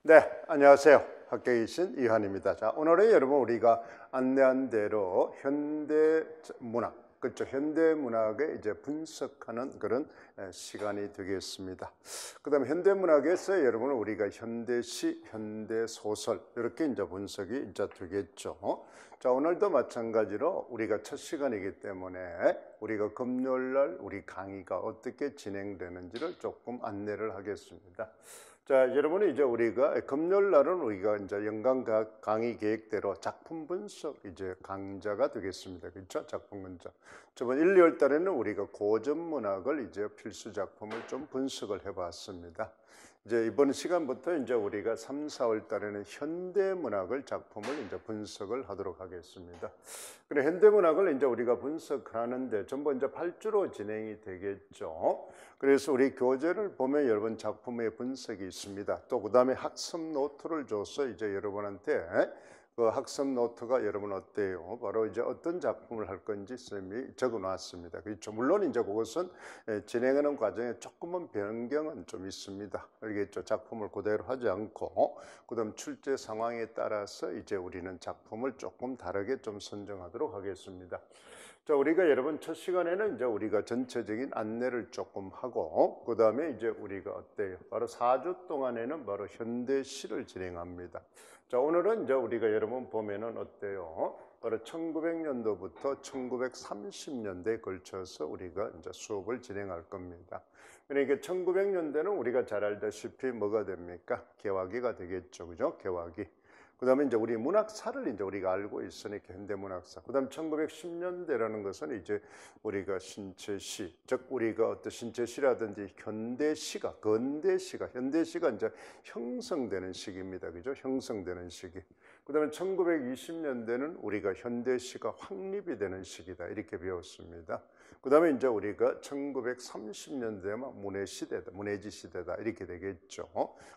네, 안녕하세요. 학교에 계신 이한입니다. 자, 오늘은 여러분 우리가 안내한 대로 현대 문학, 그렇죠? 현대 문학의 이제 분석하는 그런 시간이 되겠습니다. 그다음에 현대 문학에서 여러분 우리가 현대시, 현대 소설 이렇게 이제 분석이 이제 되겠죠. 자, 오늘도 마찬가지로 우리가 첫 시간이기 때문에 우리가 금요일 날 우리 강의가 어떻게 진행되는지를 조금 안내를 하겠습니다. 자, 여러분이 이제 우리가 금요일 날은 우리가 이제 연간 강의 계획대로 작품 분석 이제 강좌가 되겠습니다. 그렇죠? 작품 분석. 저번 1, 2월 달에는 우리가 고전 문학을 이제 필수 작품을 좀 분석을 해 봤습니다. 이제 이번 시간부터 이제 우리가 3, 4월 달에는 현대 문학을 작품을 이제 분석을 하도록 하겠습니다. 그래 현대 문학을 이제 우리가 분석하는데 전부 이제 8주로 진행이 되겠죠. 그래서 우리 교재를 보면 여러분 작품의 분석이 있습니다. 또 그다음에 학습 노트를 줘서 이제 여러분한테 그 학습 노트가 여러분 어때요? 바로 이제 어떤 작품을 할 건지 선생님이 적어 놨습니다. 그렇죠. 물론 이제 그것은 진행하는 과정에 조금은 변경은 좀 있습니다. 알겠죠? 작품을 그대로 하지 않고 그다음 출제 상황에 따라서 이제 우리는 작품을 조금 다르게 좀 선정하도록 하겠습니다. 자, 우리가 여러분 첫 시간에는 이제 우리가 전체적인 안내를 조금 하고 그다음에 이제 우리가 어때요? 바로 4주 동안에는 바로 현대시를 진행합니다. 자, 오늘은 이제 우리가 여러분 보면은 어때요? 바로 1900년도부터 1930년대에 걸쳐서 우리가 이제 수업을 진행할 겁니다. 그러니까 1900년대는 우리가 잘 알다시피 뭐가 됩니까? 개화기가 되겠죠. 그죠? 개화기. 그다음에 이제 우리 문학사를 이제 우리가 알고 있으니까 현대 문학사. 그다음 1910년대라는 것은 이제 우리가 신체시, 즉 우리가 어떤 신체시라든지 현대시가, 근대시가, 현대시가 이제 형성되는 시기입니다. 그죠? 형성되는 시기. 그다음에 1920년대는 우리가 현대시가 확립이 되는 시기다. 이렇게 배웠습니다. 그다음에 이제 우리가 1930년대만 문해 시대다, 문해지 시대다 이렇게 되겠죠.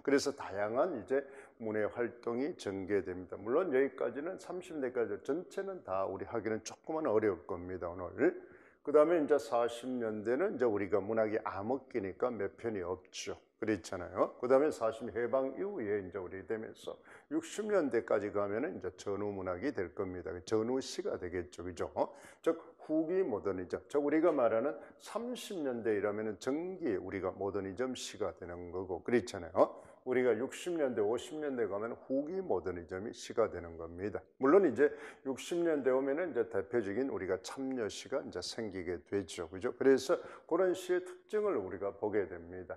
그래서 다양한 이제 문해 활동이 전개됩니다. 물론 여기까지는 30년대까지 전체는 다 우리 하기는 조금은 어려울 겁니다. 오늘. 그다음에 이제 40년대는 이제 우리가 문학이 암흑기니까 몇 편이 없죠. 그렇잖아요. 그다음에 40 해방 이후에 이제 우리 되면서 60년대까지 가면은 이제 전후 문학이 될 겁니다. 전후시가 되겠죠. 그죠? 즉 후기 모더니즘. 즉 우리가 말하는 30년대 이라면은 전기 우리가 모더니즘 시가 되는 거고 그렇잖아요. 우리가 60년대, 50년대 가면 후기 모더니즘이 시가 되는 겁니다. 물론 이제 60년대 오면은 이제 대표적인 우리가 참여시가 이제 생기게 되죠. 그죠? 그래서 그런 시의 특징을 우리가 보게 됩니다.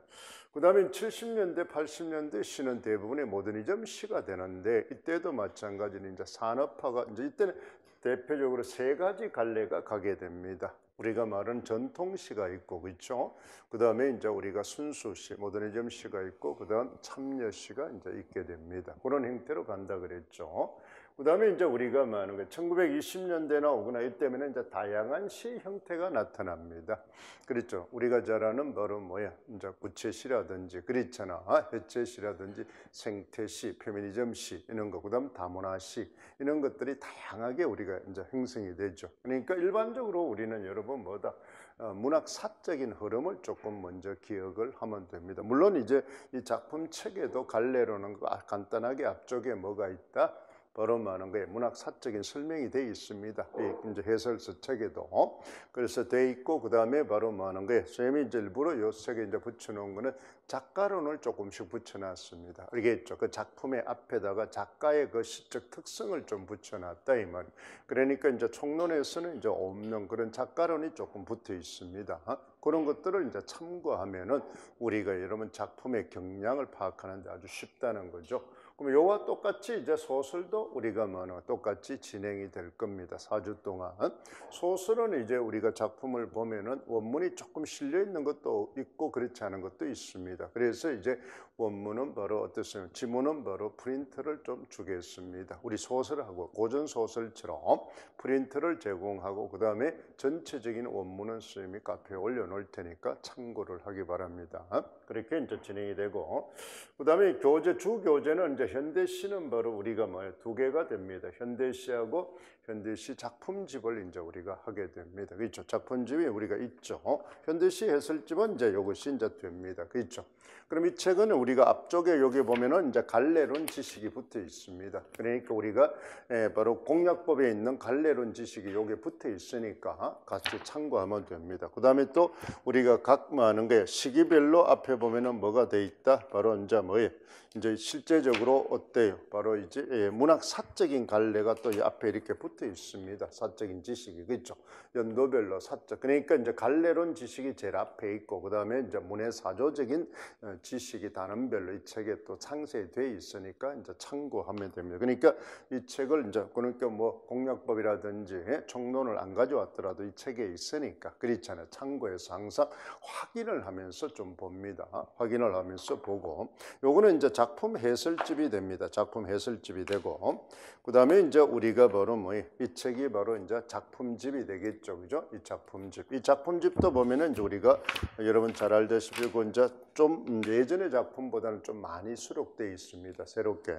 그다음에 70년대, 80년대 시는 대부분의 모더니즘 시가 되는데 이때도 마찬가지로 이제 산업화가 이제 이때는 대표적으로 세 가지 갈래가 가게 됩니다. 우리가 말은 전통시가 있고 그렇죠? 그다음에 이제 우리가 순수시, 모더니즘 시가 있고 그다음 참여시가 이제 있게 됩니다. 그런 형태로 간다 그랬죠. 그다음에 이제 우리가 말하는 거 1920년대나 오거나 이때면은 이제 다양한 시 형태가 나타납니다. 그렇죠. 우리가 잘 아는 바로 뭐야? 이제 구체시라든지 그렇잖아. 해체시라든지 생태시, 페미니즘 시 이런 거. 그다음 다문화시 이런 것들이 다양하게 우리가 이제 형성이 되죠. 그러니까 일반적으로 우리는 여러분 뭐다? 문학사적인 흐름을 조금 먼저 기억을 하면 됩니다. 물론 이제 이 작품 책에도 갈래로는 간단하게 앞쪽에 뭐가 있다? 바로 말하는 거에 문학사적인 설명이 되어 있습니다. 이 이제 해설서 책에도 그래서 되어 있고 그 다음에 바로 말하는 거에 선생님이 이제 일부러 요 책에 이제 붙여놓은 거는 작가론을 조금씩 붙여놨습니다. 알겠죠? 그 작품의 앞에다가 작가의 그 시적 특성을 좀 붙여놨다 이 말. 그러니까 이제 총론에서는 이제 없는 그런 작가론이 조금 붙어 있습니다. 그런 것들을 이제 참고하면은 우리가 여러분 작품의 경량을 파악하는데 아주 쉽다는 거죠. 그럼 요와 똑같이 이제 소설도 우리가 똑같이 진행이 될 겁니다. 4주 동안. 소설은 이제 우리가 작품을 보면은 원문이 조금 실려 있는 것도 있고 그렇지 않은 것도 있습니다. 그래서 이제 원문은 바로 어떻습니까? 지문은 바로 프린트를 좀 주겠습니다. 우리 소설하고 고전 소설처럼 프린트를 제공하고 그 다음에 전체적인 원문은 선생님이 카페에 올려놓을 테니까 참고를 하기 바랍니다. 그렇게 이제 진행이 되고 그 다음에 교재 주 교재는 이제 이제 현대시는 바로 우리가 뭐예요? 두 개가 됩니다. 현대시하고 현대시 작품집을 이제 우리가 하게 됩니다. 그렇죠? 작품집이 우리가 있죠. 현대시 해설집은 이제 이것이 이제 됩니다. 그렇죠? 그럼 이 책은 우리가 앞쪽에 여기 보면은 이제 갈래론 지식이 붙어 있습니다. 그러니까 우리가 바로 공약법에 있는 갈래론 지식이 여기 붙어 있으니까 같이 참고하면 됩니다. 그다음에 또 우리가 각 많은 게 시기별로 앞에 보면은 뭐가 돼 있다? 바로 이제 뭐예요? 이제 실제적으로 어때요? 바로 이제 문학 사적인 갈래가 또 이 앞에 이렇게 붙어 있습니다. 사적인 지식이 그렇죠? 연도별로 사적. 그러니까 이제 갈래론 지식이 제일 앞에 있고 그다음에 이제 문해 사조적인 지식이 단원별로 이 책에 또 상세히 돼 있으니까 이제 참고하면 됩니다. 그러니까 이 책을 이제 그러니까 뭐 공약법이라든지 총론을 안 가져왔더라도 이 책에 있으니까 그렇잖아요. 참고해서 항상 확인을 하면서 좀 봅니다. 확인을 하면서 보고 요거는 이제 작품 해설집이 됩니다. 작품 해설집이 되고 그다음에 이제 우리가 바로 뭐 이 책이 바로 이제 작품집이 되겠죠. 그죠? 이 작품집. 이 작품집도 보면은 이제 우리가 여러분 잘 알다시피 그 이제 좀 예전의 작품보다는 좀 많이 수록되어 있습니다. 새롭게.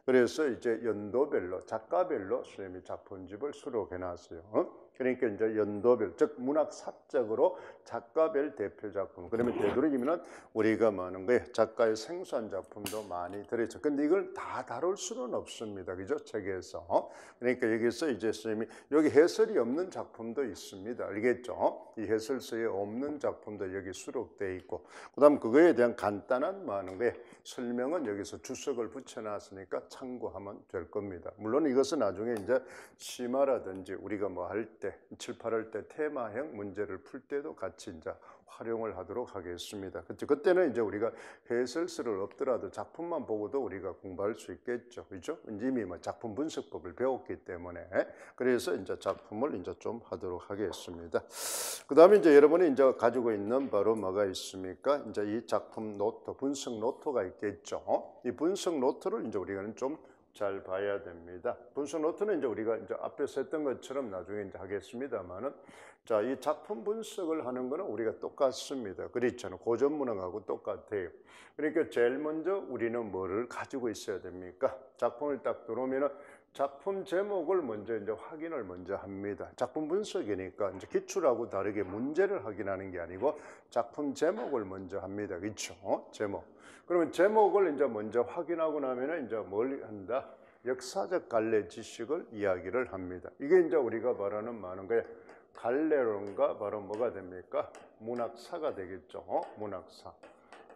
그래서 이제 연도별로 작가별로 선생님이 작품집을 수록해 놨어요. 그러니까 이제 연도별, 즉 문학 사적으로 작가별 대표 작품. 그러면 되도록이면은 우리가 많은 거에 작가의 생소한 작품도 많이 들어있죠. 근데 이걸 다 다룰 수는 없습니다. 그죠? 책에서. 그러니까 여기서 이제 선생님이 여기 해설이 없는 작품도 있습니다. 알겠죠? 이 해설서에 없는 작품도 여기 수록되어 있고, 그다음 그거에 대한 간단한 많은 거에 설명은 여기서 주석을 붙여놨으니까 참고하면 될 겁니다. 물론 이것은 나중에 이제 심화라든지 우리가 뭐 할 때 7, 8월 때 테마형 문제를 풀 때도 같이 이제 활용을 하도록 하겠습니다. 그때는 이제 우리가 해설서를 없더라도 작품만 보고도 우리가 공부할 수 있겠죠. 그렇죠? 이미 뭐 작품 분석법을 배웠기 때문에 그래서 이제 작품을 이제 좀 하도록 하겠습니다. 그다음에 이제 여러분이 이제 가지고 있는 바로 뭐가 있습니까? 이제 이 작품 노트, 분석 노트가 있겠죠. 이 분석 노트를 이제 우리가 좀 잘 봐야 됩니다. 분석 노트는 이제 우리가 이제 앞에서 했던 것처럼 나중에 이제 하겠습니다만은 자, 이 작품 분석을 하는 거는 우리가 똑같습니다. 그렇잖아요. 고전 문학하고 똑같아요. 그러니까 제일 먼저 우리는 뭐를 가지고 있어야 됩니까? 작품을 딱 들어오면은 작품 제목을 먼저 이제 확인을 먼저 합니다. 작품 분석이니까 이제 기출하고 다르게 문제를 확인하는 게 아니고 작품 제목을 먼저 합니다. 그렇죠? 제목. 그러면 제목을 이제 먼저 확인하고 나면은 이제 뭘 한다? 역사적 갈래 지식을 이야기를 합니다. 이게 이제 우리가 말하는 많은 거에 갈래론과 바로 뭐가 됩니까? 문학사가 되겠죠. 문학사.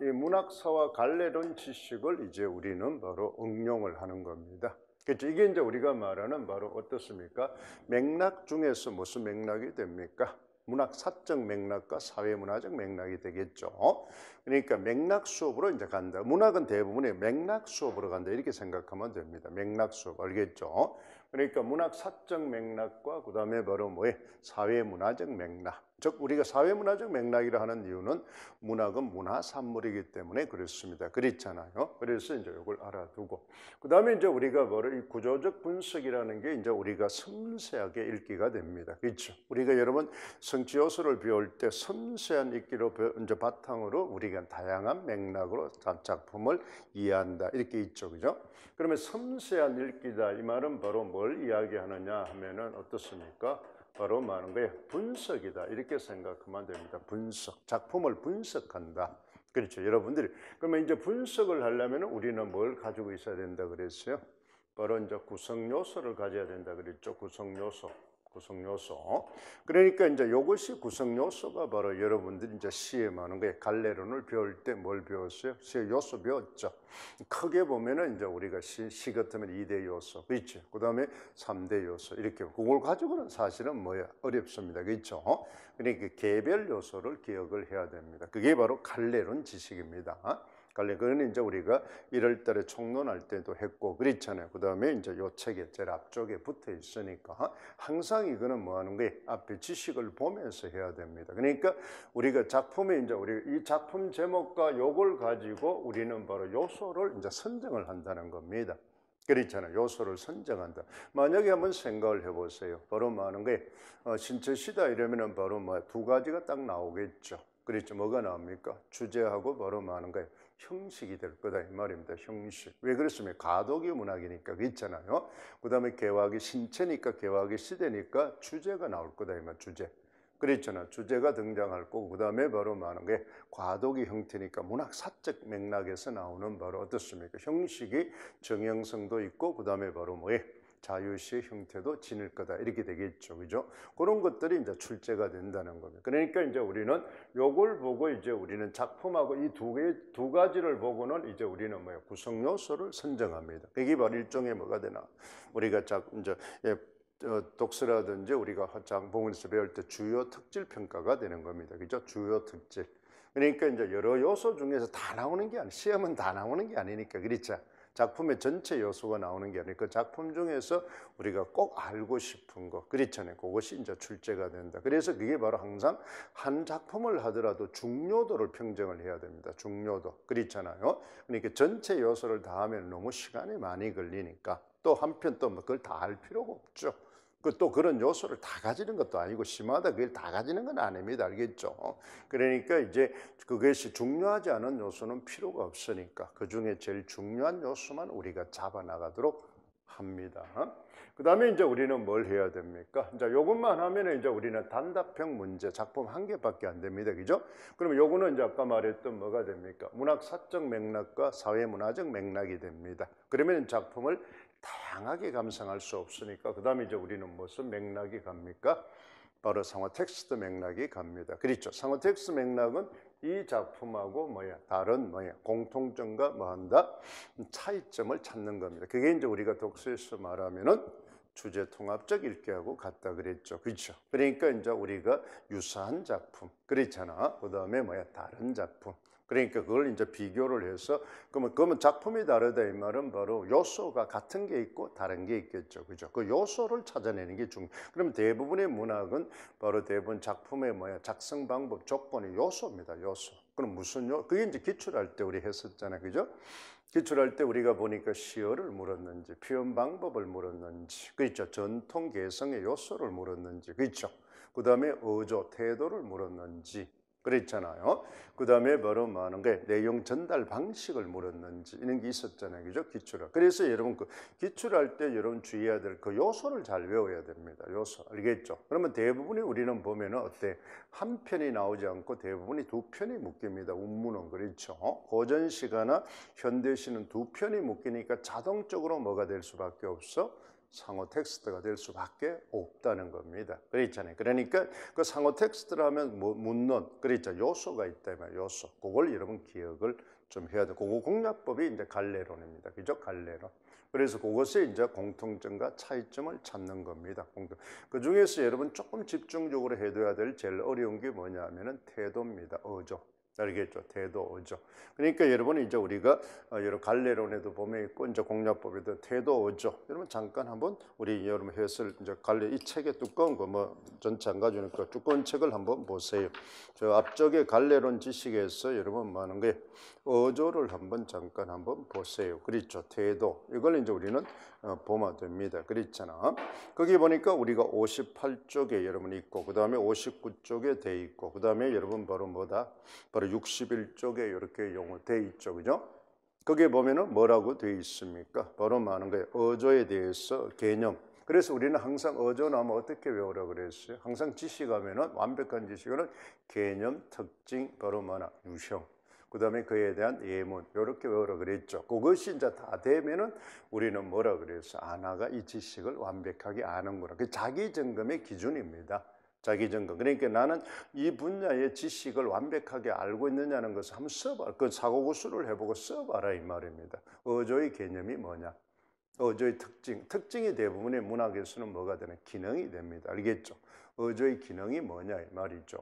이 문학사와 갈래론 지식을 이제 우리는 바로 응용을 하는 겁니다. 그렇죠. 이게 이제 우리가 말하는 바로 어떻습니까? 맥락 중에서 무슨 맥락이 됩니까? 문학 사적 맥락과 사회 문화적 맥락이 되겠죠. 그러니까 맥락 수업으로 이제 간다. 문학은 대부분의 맥락 수업으로 간다. 이렇게 생각하면 됩니다. 맥락 수업 알겠죠? 그러니까 문학 사적 맥락과 그다음에 바로 뭐에 사회 문화적 맥락. 즉 우리가 사회 문화적 맥락이라 하는 이유는 문학은 문화 산물이기 때문에 그렇습니다. 그렇잖아요. 그래서 이제 이걸 알아두고 그다음에 이제 우리가 바로 이 구조적 분석이라는 게 이제 우리가 섬세하게 읽기가 됩니다. 그렇죠? 우리가 여러분 성취 요소를 배울 때 섬세한 읽기로 이제 바탕으로 우리가 다양한 맥락으로 작품을 이해한다. 이렇게 있죠. 그죠? 그러면 섬세한 읽기다. 이 말은 바로 뭘 이야기하느냐 하면은 어떻습니까? 바로 말하는 거예요. 분석이다. 이렇게 생각하면 됩니다. 분석. 작품을 분석한다. 그렇죠. 여러분들이. 그러면 이제 분석을 하려면 우리는 뭘 가지고 있어야 된다 그랬어요? 바로 이제 구성 요소를 가져야 된다 그랬죠. 구성 요소. 구성 요소. 그러니까 이제 이것이 구성 요소가 바로 여러분들이 이제 시에 많은 거예요. 갈래론을 배울 때 뭘 배웠어요? 시의 요소 배웠죠. 크게 보면은 이제 우리가 시 같으면 2대 요소, 그렇죠? 그다음에 3대 요소 이렇게 그걸 가지고는 사실은 뭐야 어렵습니다, 그렇죠? 그러니까 개별 요소를 기억을 해야 됩니다. 그게 바로 갈래론 지식입니다. 그거는 이제 우리가 1월 달에 총론할 때도 했고 그렇잖아요. 그다음에 이제 요 책에 제일 앞쪽에 붙어 있으니까 항상 이거는 뭐 하는 거예요? 앞에 지식을 보면서 해야 됩니다. 그러니까 우리가 작품에 이제 우리 이 작품 제목과 요걸 가지고 우리는 바로 요소를 이제 선정을 한다는 겁니다. 그렇잖아요. 요소를 선정한다. 만약에 한번 생각을 해보세요. 바로 뭐 하는 거예요? 신체시다 이러면은 바로 뭐 두 가지가 딱 나오겠죠. 그렇죠. 뭐가 나옵니까? 주제하고 바로 뭐 하는 거예요? 형식이 될 거다 이 말입니다. 형식. 왜 그랬으면 가독이 문학이니까 그렇잖아요. 그다음에 개화기 신체니까 개화기 시대니까 주제가 나올 거다 이 말. 주제. 그랬잖아. 주제가 등장할 거고 그다음에 바로 많은 게 과도기 형태니까 문학 사적 맥락에서 나오는 바로 어떻습니까? 형식이 정형성도 있고 그다음에 바로 뭐에 자유시의 형태도 지닐 거다 이렇게 되겠죠, 그죠? 그런 것들이 이제 출제가 된다는 겁니다. 그러니까 이제 우리는 요걸 보고 이제 우리는 작품하고 이 두 가지를 보고는 이제 우리는 뭐야 구성 요소를 선정합니다. 이게 바로 일종의 뭐가 되나 우리가 이제 독서라든지 우리가 장본에서 배울 때 주요 특질 평가가 되는 겁니다. 그죠? 주요 특질. 그러니까 이제 여러 요소 중에서 다 나오는 게 아니, 시험은 다 나오는 게 아니니까 그렇죠. 작품의 전체 요소가 나오는 게 아니고 그 작품 중에서 우리가 꼭 알고 싶은 거 그렇잖아요. 그것이 이제 출제가 된다. 그래서 그게 바로 항상 한 작품을 하더라도 중요도를 평정을 해야 됩니다. 중요도 그렇잖아요. 그러니까 전체 요소를 다 하면 너무 시간이 많이 걸리니까 또 한편 또 그걸 다 할 필요가 없죠. 또 그런 요소를 다 가지는 것도 아니고 심하다 그걸 다 가지는 건 아닙니다. 알겠죠? 그러니까 이제 그것이 중요하지 않은 요소는 필요가 없으니까 그중에 제일 중요한 요소만 우리가 잡아 나가도록 합니다. 그다음에 이제 우리는 뭘 해야 됩니까? 이제 요것만 하면은 이제 우리는 단답형 문제 작품 한 개밖에 안 됩니다. 그죠? 그러면 요거는 이제 아까 말했던 뭐가 됩니까? 문학 사적 맥락과 사회 문화적 맥락이 됩니다. 그러면 작품을 다양하게 감상할 수 없으니까 그다음에 이제 우리는 무슨 맥락이 갑니까? 바로 상호 텍스트 맥락이 갑니다. 그렇죠? 상호 텍스트 맥락은 이 작품하고 다른 공통점과 뭐한다? 차이점을 찾는 겁니다. 그게 이제 우리가 독서에서 말하면은 주제 통합적 읽기하고 같다 그랬죠. 그렇죠? 그러니까 이제 우리가 유사한 작품, 그렇잖아. 그다음에 다른 작품. 그러니까 그걸 이제 비교를 해서 그러면 작품이 다르다 이 말은 바로 요소가 같은 게 있고 다른 게 있겠죠. 그죠? 그 요소를 찾아내는 게 그럼 대부분의 문학은 바로 대부분 작품의 작성 방법, 조건이 요소입니다. 요소. 그럼 무슨 그게 이제 기출할 때 우리 했었잖아요. 그죠? 기출할 때 우리가 보니까 시어를 물었는지, 표현 방법을 물었는지, 그렇죠? 전통 개성의 요소를 물었는지, 그렇죠? 그 다음에 어조, 태도를 물었는지, 그랬잖아요. 그 다음에 바로 많은 게 내용 전달 방식을 물었는지 이런 게 있었잖아요. 그죠? 기출할. 그래서 여러분 그 기출할 때 여러분 주의해야 될 그 요소를 잘 외워야 됩니다. 요소. 알겠죠? 그러면 대부분이 우리는 보면은 어때? 한 편이 나오지 않고 대부분이 두 편이 묶입니다. 운문은 그렇죠. 고전시가나 현대시는 두 편이 묶이니까 자동적으로 뭐가 될 수밖에 없어? 상호 텍스트가 될 수밖에 없다는 겁니다. 그렇잖아요. 그러니까 그 상호 텍스트를 하면 문론, 그렇죠. 요소가 있다면 요소. 그걸 여러분 기억을 좀 해야 돼. 그거 공략법이 이제 갈래론입니다. 그죠? 갈래론. 그래서 그것이 이제 공통점과 차이점을 찾는 겁니다. 그 중에서 여러분 조금 집중적으로 해둬야 될 제일 어려운 게 뭐냐면은 태도입니다. 어조. 알겠죠? 태도, 어조. 그러니까 여러분 이제 우리가 여러 갈래론에도 보면 있고 이제 공략법에도 태도, 어조. 여러분 잠깐 한번 우리 여러분 해설 이제 이 책의 두꺼운 거 전체 안 가져오니까 두꺼운 책을 한번 보세요. 저 앞쪽에 갈래론 지식에서 여러분 많은 게 어조를 잠깐 한번 보세요. 그렇죠? 태도. 이걸 이제 우리는 보면 됩니다. 그렇잖아. 거기 보니까 우리가 58쪽에 여러분 있고 그다음에 59쪽에 돼 있고 그다음에 여러분 바로 뭐다? 바로 61쪽에 이렇게 돼 있죠. 그죠? 거기에 보면은 뭐라고 돼 있습니까? 바로 많은 거예요. 어조에 대해서 개념. 그래서 우리는 항상 어조 나오면 어떻게 외우라 그랬어요? 항상 지식하면은 완벽한 지식은 개념, 특징, 바로 뭐나 유형. 그다음에 그에 대한 예문 이렇게 외우라 그랬죠. 그것이 이제 다 되면은 우리는 뭐라 그랬어요? 나가 이 지식을 완벽하게 아는구나. 그 자기 점검의 기준입니다. 자기 점검. 그러니까 나는 이 분야의 지식을 완벽하게 알고 있느냐는 것을 한번 써봐. 그 사고구수를 해보고 써봐라 이 말입니다. 어조의 개념이 뭐냐? 어조의 특징. 특징이 대부분의 문학에서는 뭐가 되는? 기능이 됩니다. 알겠죠? 어조의 기능이 뭐냐 이 말이죠.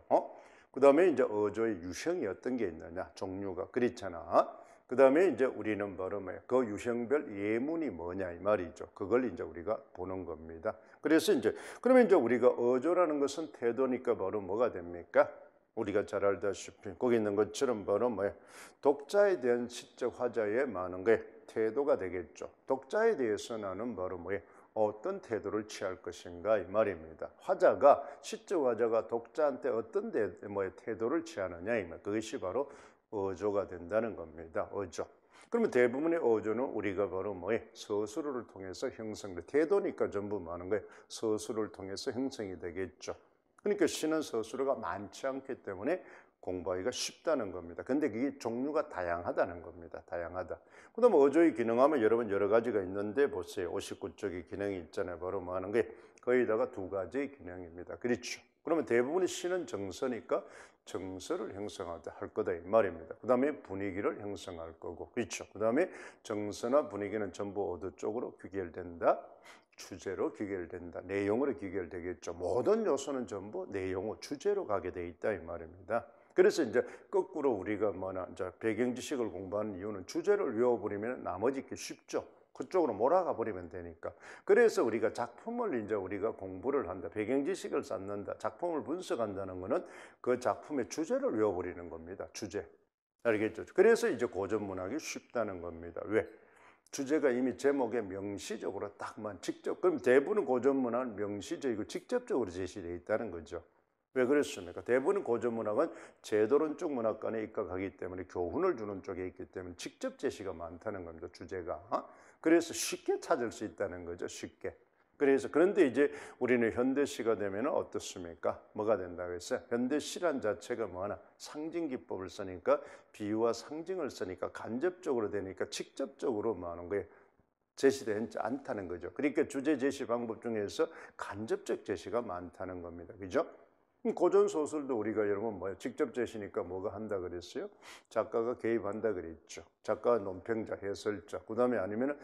그 다음에 이제 어조의 유형이 어떤 게 있느냐? 종류가. 그렇잖아. 그 다음에 이제 우리는 바로 그 유형별 예문이 뭐냐 이 말이죠. 그걸 이제 우리가 보는 겁니다. 그래서 이제 그러면 이제 우리가 어조라는 것은 태도니까 바로 뭐가 됩니까? 우리가 잘 알다시피 거기 있는 것처럼 바로 독자에 대한 시적 화자의 많은 게 태도가 되겠죠. 독자에 대해서 나는 바로 어떤 태도를 취할 것인가 이 말입니다. 화자가 시적 화자가 독자한테 어떤 태도를 취하느냐 이 말. 그것이 바로 어조가 된다는 겁니다. 어조. 그러면 대부분의 어조는 우리가 바로 뭐예요? 서술어를 통해서 형성돼. 태도니까 전부 많은 거예요. 서술어를 통해서 형성이 되겠죠. 그러니까 시는 서술어가 많지 않기 때문에 공부하기가 쉽다는 겁니다. 근데 그게 종류가 다양하다는 겁니다. 다양하다. 그다음 어조의 기능하면 여러분 여러 가지가 있는데 보세요. 59쪽의 기능이 있잖아요. 바로 뭐 하는 게 거의다가 두 가지의 기능입니다. 그렇죠. 그러면 대부분의 시는 정서니까 정서를 형성하다 할 거다 이 말입니다. 그다음에 분위기를 형성할 거고. 그렇죠. 그다음에 정서나 분위기는 전부 어조 쪽으로 귀결된다. 주제로 귀결된다. 내용으로 귀결되겠죠. 모든 요소는 전부 내용으로 주제로 가게 돼 있다 이 말입니다. 그래서 이제 거꾸로 우리가 이제 배경 지식을 공부하는 이유는 주제를 외워버리면 나머지 게 쉽죠. 그쪽으로 몰아가 버리면 되니까. 그래서 우리가 작품을 이제 우리가 공부를 한다. 배경 지식을 쌓는다. 작품을 분석한다는 것은 그 작품의 주제를 외워버리는 겁니다. 주제. 알겠죠? 그래서 이제 고전 문학이 쉽다는 겁니다. 왜? 주제가 이미 제목에 명시적으로 딱만 직접, 그럼 대부분 고전 문학은 명시적이고 직접적으로 제시되어 있다는 거죠. 왜 그렇습니까? 대부분 고전 문학은 제도론적 문학관에 입각하기 때문에 교훈을 주는 쪽에 있기 때문에 직접 제시가 많다는 겁니다. 주제가. 그래서 쉽게 찾을 수 있다는 거죠. 쉽게. 그래서 그런데 이제 우리는 현대시가 되면 어떻습니까? 뭐가 된다고 했어요? 현대시란 자체가 뭐하나 상징 기법을 쓰니까 비유와 상징을 쓰니까 간접적으로 되니까 직접적으로 뭐 하는 거예요? 제시되지 않다는 거죠. 그러니까 주제 제시 방법 중에서 간접적 제시가 많다는 겁니다. 그죠? 고전 소설도 우리가 여러분 뭐예요? 직접 제시니까 뭐가 한다 그랬어요? 작가가 개입한다 그랬죠. 작가가 논평자, 해설자. 그다음에 아니면은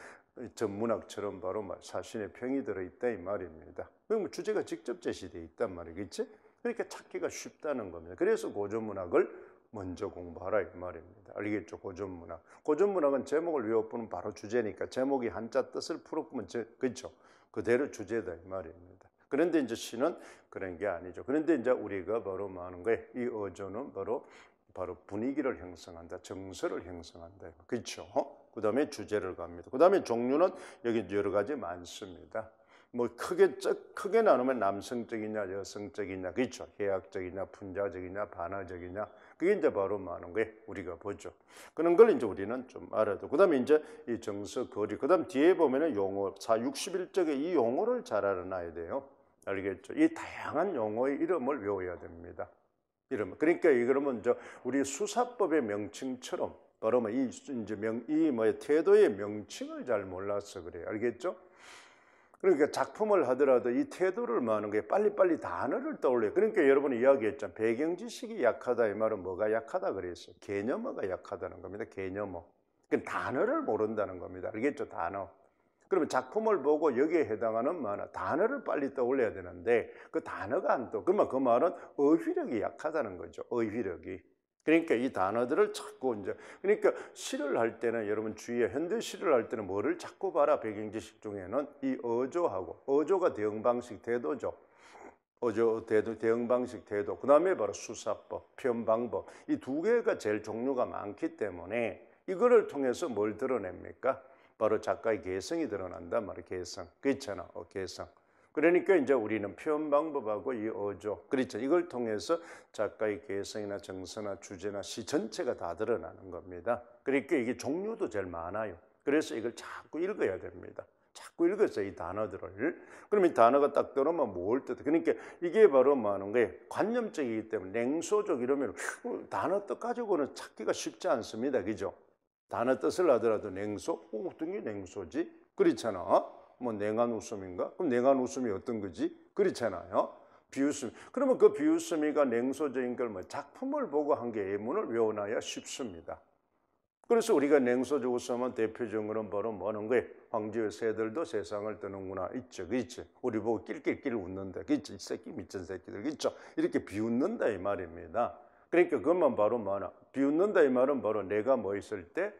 전문학처럼 바로 자신의 평이 들어있다 이 말입니다. 그럼 주제가 직접 제시되어 있단 말이겠지? 그러니까 찾기가 쉽다는 겁니다. 그래서 고전문학을 먼저 공부하라 이 말입니다. 알겠죠? 고전문학. 고전문학은 제목을 외워보면 바로 주제니까 제목이 한자 뜻을 풀어보면 그렇죠? 그대로 주제다 이 말입니다. 그런데 이제 시는 그런 게 아니죠. 그런데 이제 우리가 바로 뭐 하는 거예요? 이 어조는 바로 분위기를 형성한다. 정서를 형성한다. 그렇죠? 그다음에 주제를 갑니다. 그다음에 종류는 여기 여러 가지 많습니다. 뭐 크게 나누면 남성적이냐 여성적이냐 그렇죠? 해학적이냐 분자적이냐 반화적이냐 그게 이제 바로 많은 거예요. 우리가 보죠. 그런 걸 이제 우리는 좀 알아도. 그다음에 이제 이 정서 거리. 그다음 뒤에 보면은 용어 61쪽에 이 용어를 잘 알아놔야 돼요. 알겠죠? 이 다양한 용어의 이름을 외워야 됩니다. 이름. 그러니까 그러면 우리 수사법의 명칭처럼 바로 이 태도의 명칭을 잘 몰라서 그래요. 알겠죠? 그러니까 작품을 하더라도 이 태도를 뭐하는 거예요? 빨리빨리 단어를 떠올려요. 그러니까 여러분이 이야기했죠. 배경 지식이 약하다 이 말은 뭐가 약하다 그랬어요? 개념어가 약하다는 겁니다. 개념어. 그러니까 단어를 모른다는 겁니다. 알겠죠? 단어. 그러면 작품을 보고 여기에 해당하는 단어를 빨리 떠올려야 되는데 그 단어가 안 떠. 그러면 그 말은 어휘력이 약하다는 거죠. 어휘력이. 그러니까 이 단어들을 자꾸 이제 그러니까 시를 할 때는 여러분 주의해. 현대 시를 할 때는 뭐를 자꾸 봐라. 배경 지식 중에는 이 어조하고 어조가 대응 방식 태도죠. 어조 태도 대응 방식 태도. 그다음에 바로 수사법, 표현 방법. 이 두 개가 제일 종류가 많기 때문에 이거를 통해서 뭘 드러냅니까? 바로 작가의 개성이 드러난단 말이에요. 개성. 그렇잖아. 개성. 그러니까 이제 우리는 표현 방법하고 이 어조, 그렇죠. 이걸 통해서 작가의 개성이나 정서나 주제나 시 전체가 다 드러나는 겁니다. 그러니까 이게 종류도 제일 많아요. 그래서 이걸 자꾸 읽어야 됩니다. 자꾸 읽었어요, 이 단어들을. 그럼 이 단어가 딱 들어오면 뭘 뜻해? 그러니까 이게 바로 뭐 하는 거예요? 관념적이기 때문에 냉소적 이러면 단어 뜻 가지고는 찾기가 쉽지 않습니다. 그죠? 단어 뜻을 하더라도 냉소? 어떤 게 냉소지? 그렇잖아. 뭐 냉한 웃음인가? 그럼 냉한 웃음이 어떤 거지? 그렇잖아요. 비웃음. 그러면 그 비웃음이가 냉소적인 걸 작품을 보고 한 게 예문을 외워놔야 쉽습니다. 그래서 우리가 냉소적 웃음은 대표적으로 바로 뭐 하는 거예요? 황제의 새들도 세상을 떠는구나. 있죠. 그렇지? 우리 보고 낄낄낄 웃는다. 그렇지? 이 새끼 미친 새끼들. 그렇죠? 이렇게 비웃는다 이 말입니다. 그러니까 그것만 바로 뭐하나? 비웃는다 이 말은 바로 내가 뭐 있을 때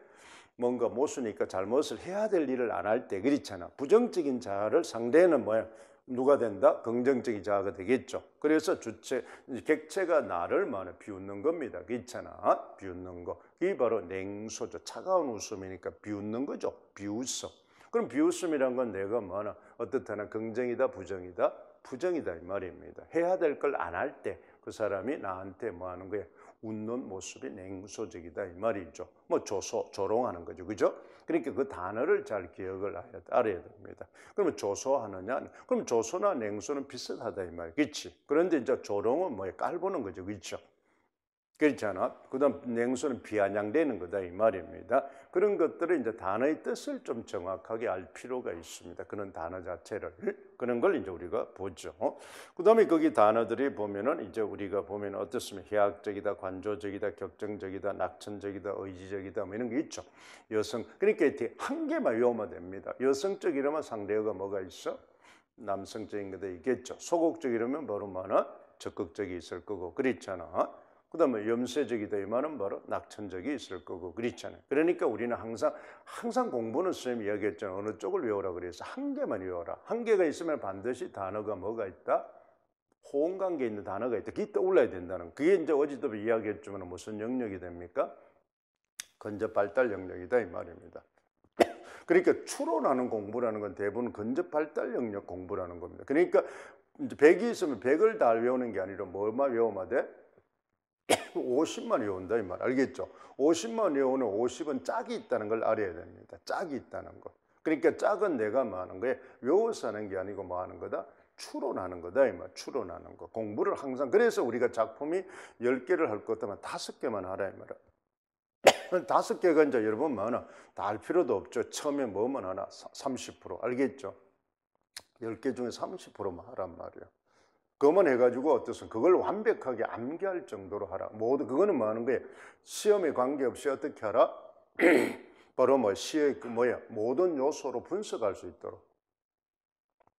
뭔가 못 쓰니까 잘못을 해야 될 일을 안 할 때 그렇잖아. 부정적인 자아를 상대는 뭐야? 누가 된다? 긍정적인 자아가 되겠죠. 그래서 객체가 나를 비웃는 겁니다. 그렇잖아. 비웃는 거. 이게 바로 냉소죠. 차가운 웃음이니까 비웃는 거죠. 비웃음. 그럼 비웃음이란 건 내가 어떻다나 긍정이다, 부정이다? 부정이다 이 말입니다. 해야 될 걸 안 할 때 그 사람이 나한테 뭐 하는 거예요? 웃는 모습이 냉소적이다 이 말이죠. 뭐 조롱하는 거죠. 그죠? 그러니까 그 단어를 잘 기억을 알아야 됩니다. 그러면 조소하느냐? 그럼 조소나 냉소는 비슷하다 이 말. 그렇지? 그런데 이제 조롱은 뭐야? 깔보는 거죠. 그렇죠? 그렇잖아. 그다음 냉소는 비아냥대는 거다 이 말입니다. 그런 것들을 이제 단어의 뜻을 좀 정확하게 알 필요가 있습니다. 그런 단어 자체를 그런 걸 이제 우리가 보죠. 그다음에 거기 단어들이 보면은 이제 우리가 보면 어떻습니까? 해학적이다, 관조적이다, 격정적이다, 낙천적이다, 의지적이다 뭐 이런 게 있죠. 여성 그러니까 이렇게 한 개만 외우면 됩니다. 여성적 이러면 상대어가 뭐가 있어? 남성적인 것도 있겠죠. 소극적 이러면 바로 뭐나 적극적이 있을 거고 그렇잖아. 그다음에 염세적이다 이 말은 바로 낙천적이 있을 거고 그렇잖아요. 그러니까 우리는 항상 공부는 선생님이 이야기했잖아요. 어느 쪽을 외우라 그래서 한 개만 외워라. 한 개가 있으면 반드시 단어가 뭐가 있다? 호응관계 있는 단어가 있다. 그게 떠올라야 된다는. 그게 이제 어제도 이야기했지만 무슨 영역이 됩니까? 근접 발달 영역이다 이 말입니다. 그러니까 추론하는 공부라는 건 대부분 근접 발달 영역 공부라는 겁니다. 그러니까 이제 100이 있으면 100을 다 외우는 게 아니라 뭐만 외우면 돼? 50만 외운다 이 말 알겠죠? 50만 외우는 50은 짝이 있다는 걸 알아야 됩니다. 짝이 있다는 거. 그러니까 짝은 내가 뭐 하는 거에 외워서 하는 게 아니고 뭐 하는 거다? 추론하는 거다 이 말. 추론하는 거. 공부를 항상 그래서 우리가 작품이 10개를 할 것 같으면 5개만 하라 이 말이야. 5개가 이제 여러분 많아. 다 할 필요도 없죠. 처음에 뭐만 하나? 30% 알겠죠? 10개 중에 30%만 하란 말이야. 그것만 해가지고 어떻습니까? 그걸 완벽하게 암기할 정도로 하라. 모두 그거는 뭐 하는 거예요? 시험에 관계없이 어떻게 하라? 바로 뭐 시의 모든 요소로 분석할 수 있도록.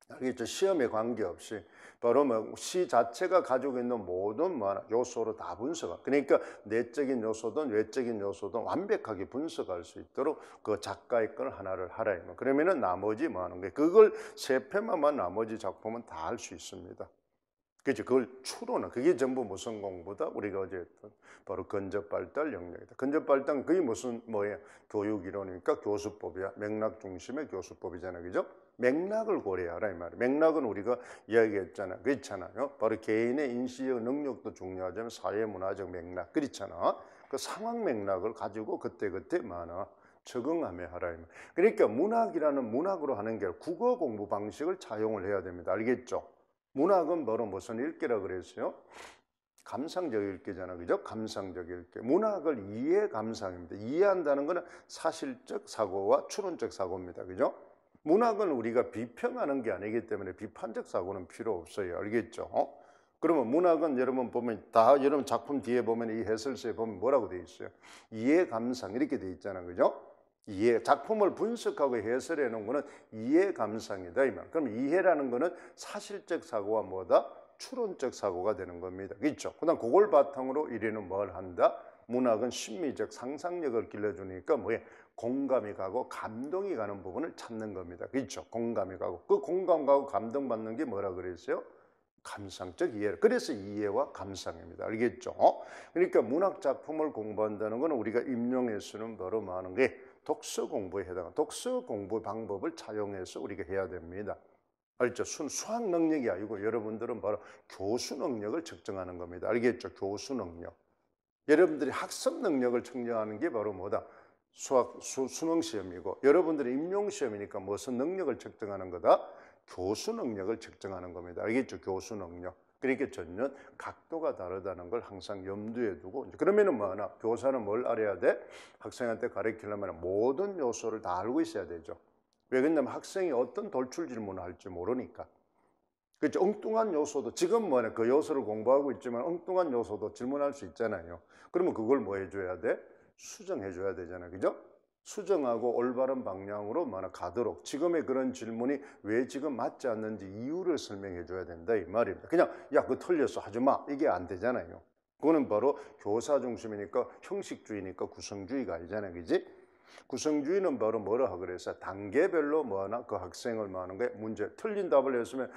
알겠죠? 시험에 관계없이 바로 뭐 시 자체가 가지고 있는 모든 뭐 요소로 다 분석할. 그러니까 내적인 요소든 외적인 요소든 완벽하게 분석할 수 있도록 그 작가의 걸 하나를 하라. 그러면은 나머지 뭐 하는 거예요? 그걸 3편만 나머지 작품은 다 할 수 있습니다. 그렇죠. 그걸 추론은 그게 전부 무슨 공부다? 우리가 어제 했던 바로 근접 발달 영역이다. 근접 발달 그게 무슨 뭐예요? 교육 이론이니까 교수법이야. 맥락 중심의 교수법이잖아요. 그죠? 맥락을 고려하라 이 말이에요. 맥락은 우리가 이야기했잖아요. 그렇잖아요. 바로 개인의 인식의 능력도 중요하지만 사회 문화적 맥락 그렇잖아. 그 상황 맥락을 가지고 그때그때 많아. 적응하며 하라. 그러니까 문학이라는 문학으로 하는 게 국어 공부 방식을 차용을 해야 됩니다. 알겠죠? 문학은 바로 무슨 읽기라 그랬어요? 감상적 읽기잖아. 그죠? 감상적 읽기. 문학을 이해 감상입니다. 이해한다는 것은 사실적 사고와 추론적 사고입니다. 그죠? 문학은 우리가 비평하는 게 아니기 때문에 비판적 사고는 필요 없어요. 알겠죠? 그러면 문학은 여러분 보면 다 여러분 작품 뒤에 보면 이 해설서에 보면 뭐라고 돼 있어요? 이해 감상 이렇게 돼 있잖아요. 그죠? 작품을 분석하고 해설해 놓은 거는 이해 감상이다 이 말. 그럼 이해라는 거는 사실적 사고와 뭐다? 추론적 사고가 되는 겁니다. 그렇죠? 그다음 그걸 바탕으로 이래는 뭘 한다? 문학은 심미적 상상력을 길러주니까 뭐예? 공감이 가고 감동이 가는 부분을 찾는 겁니다. 그렇죠? 공감이 가고 그 공감 가고 감동 받는 게 뭐라 그랬어요? 감상적 이해. 그래서 이해와 감상입니다. 알겠죠? 그러니까 문학 작품을 공부한다는 건 우리가 임용해 쓰는 바로 많은 게 독서 공부에 해당하는 독서 공부 방법을 차용해서 우리가 해야 됩니다. 알죠? 수학 능력이 아니고 여러분들은 바로 교수 능력을 측정하는 겁니다. 알겠죠? 교수 능력. 여러분들이 학습 능력을 측정하는 게 바로 뭐다? 수능 시험이고 여러분들이 임용 시험이니까 무슨 능력을 측정하는 거다? 교수 능력을 측정하는 겁니다. 알겠죠? 교수 능력. 그러니까 전혀 각도가 다르다는 걸 항상 염두에 두고 그러면은 뭐 하나? 교사는 뭘 알아야 돼? 학생한테 가르치려면 모든 요소를 다 알고 있어야 되죠. 왜 그러냐면 학생이 어떤 돌출 질문을 할지 모르니까. 그렇죠? 엉뚱한 요소도 지금 뭐냐 그 요소를 공부하고 있지만 엉뚱한 요소도 질문할 수 있잖아요. 그러면 그걸 뭐 해줘야 돼? 수정해 줘야 되잖아요. 그죠? 수정하고 올바른 방향으로 가도록 지금의 그런 질문이 왜 지금 맞지 않는지 이유를 설명해 줘야 된다 이 말입니다. 그냥 야 그거 틀렸어 하지 마 이게 안 되잖아요. 그거는 바로 교사 중심이니까 형식주의니까 구성주의가 아니잖아요. 그지? 구성주의는 바로 뭐라 하고 그래서 단계별로 그 학생을 하는 게 문제 틀린 답을 했으면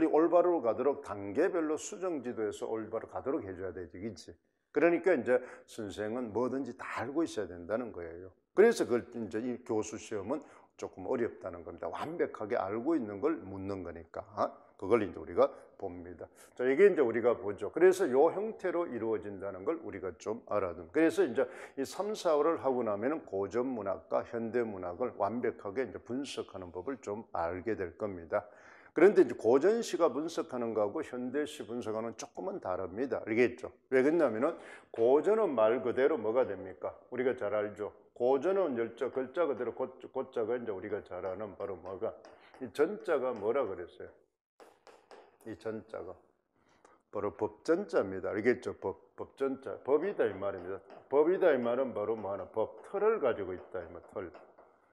올바로 가도록 단계별로 수정지도에서 올바로 가도록 해줘야 되지, 그렇지? 그러니까 이제 선생은 뭐든지 다 알고 있어야 된다는 거예요. 그래서 그걸 이제 이 교수 시험은 조금 어렵다는 겁니다. 완벽하게 알고 있는 걸 묻는 거니까 그걸 이제 우리가 봅니다. 자, 이게 이제 우리가 보죠. 그래서 이 형태로 이루어진다는 걸 우리가 좀 알아둔. 그래서 이제 이 3, 4월을 하고 나면은 고전 문학과 현대 문학을 완벽하게 이제 분석하는 법을 좀 알게 될 겁니다. 그런데 이제 고전시가 분석하는 거하고 현대시 분석하는 조금은 다릅니다. 알겠죠? 왜 그러냐면은 고전은 말 그대로 뭐가 됩니까? 우리가 잘 알죠. 고전은 글자 그대로 고자가 이제 우리가 잘 아는 바로 뭐가 이 전자가 뭐라 그랬어요? 이 전자가 바로 법전자입니다. 알겠죠? 법전자. 법이다 이 말입니다. 법이다 이 말은 바로 뭐 하나? 법, 틀을 가지고 있다 이 말, 틀.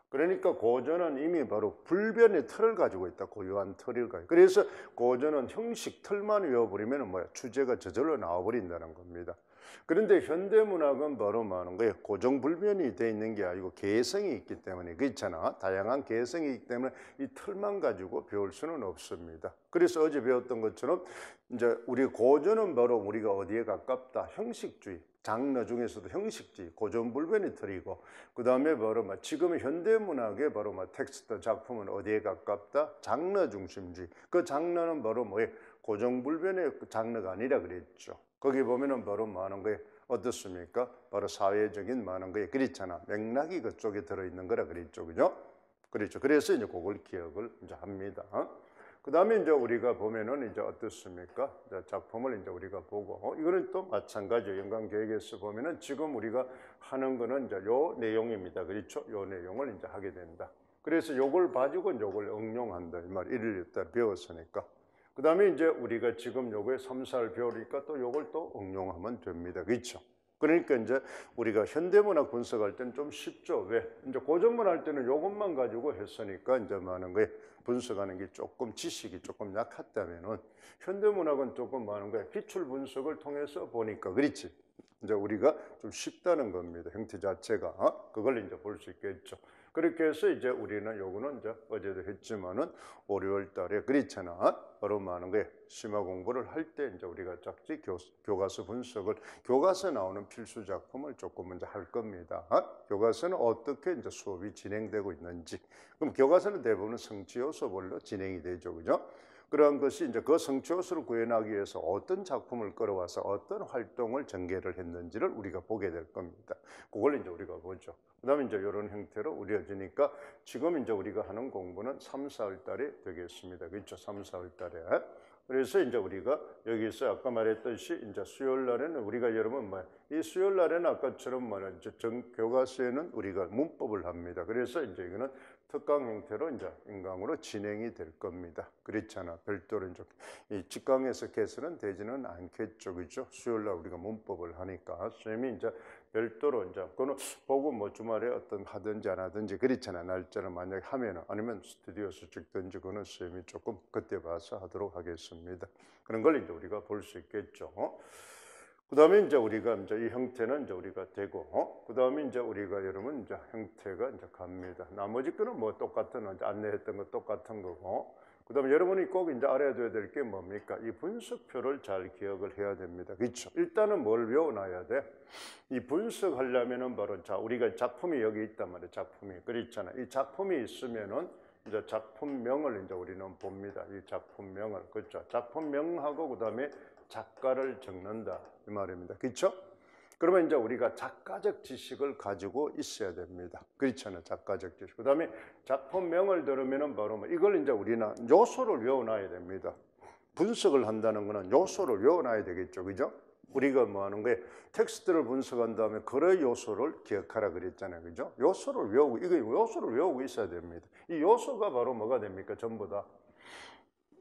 그러니까 고전은 이미 바로 불변의 틀을 가지고 있다. 고유한 틀을 가지고. 그래서 고전은 형식, 틀만 외워버리면 뭐야? 주제가 저절로 나와버린다는 겁니다. 그런데 현대문학은 바로 뭐 하는 거예요? 고정불변이 돼 있는 게 아니고 개성이 있기 때문에 그렇잖아. 다양한 개성이 있기 때문에 이 틀만 가지고 배울 수는 없습니다. 그래서 어제 배웠던 것처럼 이제 우리 고전은 바로 우리가 어디에 가깝다? 형식주의. 장르 중에서도 형식주의, 고전불변의 틀이고 그 다음에 바로 지금 현대문학의 바로 텍스트 작품은 어디에 가깝다? 장르 중심주의. 그 장르는 바로 뭐예요? 고정불변의 장르가 아니라 그랬죠. 거기 보면은 바로 뭐 하는 거예요? 어떻습니까? 바로 사회적인 뭐 하는 거예요? 그렇잖아. 맥락이 그쪽에 들어있는 거라 그랬죠. 그죠? 그렇죠. 그래서 이제 그걸 기억을 이제 합니다. 그 다음에 이제 우리가 보면은 이제 어떻습니까? 작품을 이제 우리가 보고, 이거는 또 마찬가지예요. 연관계획에서 보면은 지금 우리가 하는 거는 이제 요 내용입니다. 그렇죠? 요 내용을 이제 하게 된다. 그래서 요걸 가지고 요걸 응용한다. 이 말, 일을 일단 배웠으니까. 그 다음에 이제 우리가 지금 요거에 3, 4를 배우니까 또 요걸 또 응용하면 됩니다. 그렇죠? 그러니까 이제 우리가 현대문학 분석할 때는 좀 쉽죠. 왜? 이제 고전문 할 때는 요것만 가지고 했으니까 이제 많은 거에 분석하는 게 조금 지식이 조금 약했다면은 현대문학은 조금 많은 거에 기출 분석을 통해서 보니까 그렇지. 이제 우리가 좀 쉽다는 겁니다. 형태 자체가. 그걸 이제 볼 수 있겠죠. 그렇게 해서 이제 우리는 요거는 이제 어제도 했지만은 5, 6월 달에 그렇잖아. 바로 많은 거에 심화 공부를 할 때 이제 우리가 짝지 교과서 분석을 교과서에 나오는 필수 작품을 조금 먼저 할 겁니다. 교과서는 어떻게 이제 수업이 진행되고 있는지. 그럼 교과서는 대부분 성취 요소별로 진행이 되죠. 그죠? 그런 것이 이제 그 성취 요소를 구현하기 위해서 어떤 작품을 끌어와서 어떤 활동을 전개를 했는지를 우리가 보게 될 겁니다. 그걸 이제 우리가 보죠. 그다음에 이제 이런 형태로 우려지니까 지금 이제 우리가 하는 공부는 3, 4월 달에 되겠습니다. 그렇죠? 3, 4월 달에. 그래서 이제 우리가 여기서 아까 말했듯이 이제 수요일 날에는 우리가 여러분 이 수요일 날에는 아까처럼 이제 교과서에는 우리가 문법을 합니다. 그래서 이제 이거는 특강 형태로 이제 인강으로 진행이 될 겁니다. 그렇잖아. 별도로 이제 이 직강에서 개설은 되지는 않겠죠. 그죠? 수요일 날 우리가 문법을 하니까 쌤이 이제 별도로 이제 그거는 보고 뭐 주말에 어떤 하든지 안 하든지 그렇잖아. 날짜를 만약에 하면은 아니면 스튜디오에서 찍든지 그거는 쌤이 조금 그때 봐서 하도록 하겠습니다. 그런 걸 이제 우리가 볼 수 있겠죠. 그 다음에 이제 우리가 이제 이 형태는 이제 우리가 되고, 그 다음에 이제 우리가 여러분 이제 형태가 이제 갑니다. 나머지 거는 뭐 똑같은 이제 안내했던 거 똑같은 거고, 그 다음에 여러분이 꼭 이제 알아둬야 될 게 뭡니까? 이 분석표를 잘 기억을 해야 됩니다. 그렇죠? 일단은 뭘 외워놔야 돼? 이 분석하려면은 바로 자, 우리가 작품이 여기 있단 말이에요. 작품이. 그렇잖아. 이 작품이 있으면은 이제 작품명을 이제 우리는 봅니다. 이 작품명을. 그렇죠? 작품명하고 그 다음에 작가를 적는다. 이 말입니다. 그렇죠? 그러면 이제 우리가 작가적 지식을 가지고 있어야 됩니다. 그렇잖아요. 작가적 지식. 그 다음에 작품명을 들으면은 바로 이걸 이제 우리는 요소를 외워놔야 됩니다. 분석을 한다는 거는 요소를 외워놔야 되겠죠. 그죠? 우리가 뭐 하는 거예요? 텍스트를 분석한 다음에 그런 요소를 기억하라 그랬잖아요. 그죠? 요소를 외우고, 이거 요소를 외우고 있어야 됩니다. 이 요소가 바로 뭐가 됩니까? 전부 다.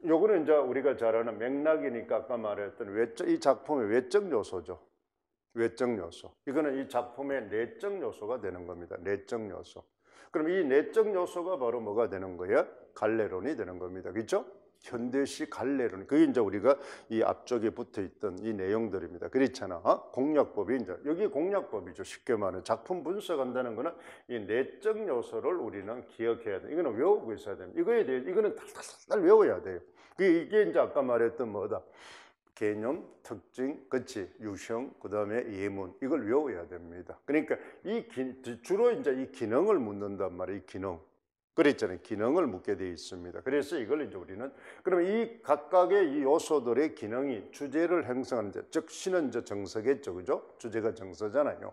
요거는 이제 우리가 잘 아는 맥락이니까 아까 말했던 이 작품의 외적 요소죠. 외적 요소. 이거는 이 작품의 내적 요소가 되는 겁니다. 내적 요소. 그럼 이 내적 요소가 바로 뭐가 되는 거예요? 갈래론이 되는 겁니다. 그렇죠? 현대시 갈래론. 그게 이제 우리가 이 앞쪽에 붙어 있던 이 내용들입니다. 그렇잖아. 공략법이 이제 여기 공략법이죠. 쉽게 말하면 작품 분석한다는 거는 이 내적 요소를 우리는 기억해야 돼. 이거는 외우고 있어야 됩니다. 이거에 대해 이거는 달달달 외워야 돼요. 이게 이제 아까 말했던 뭐다? 개념, 특징, 그치, 유형, 그 다음에 예문, 이걸 외워야 됩니다. 그러니까 주로 이제 이 기능을 묻는단 말이에요, 이 기능. 그랬잖아요. 기능을 묻게 되어 있습니다. 그래서 이걸 이제 우리는 그러면 이 각각의 이 요소들의 기능이 주제를 형성하는데, 즉 시는 이제 정서겠죠, 그죠? 주제가 정서잖아요.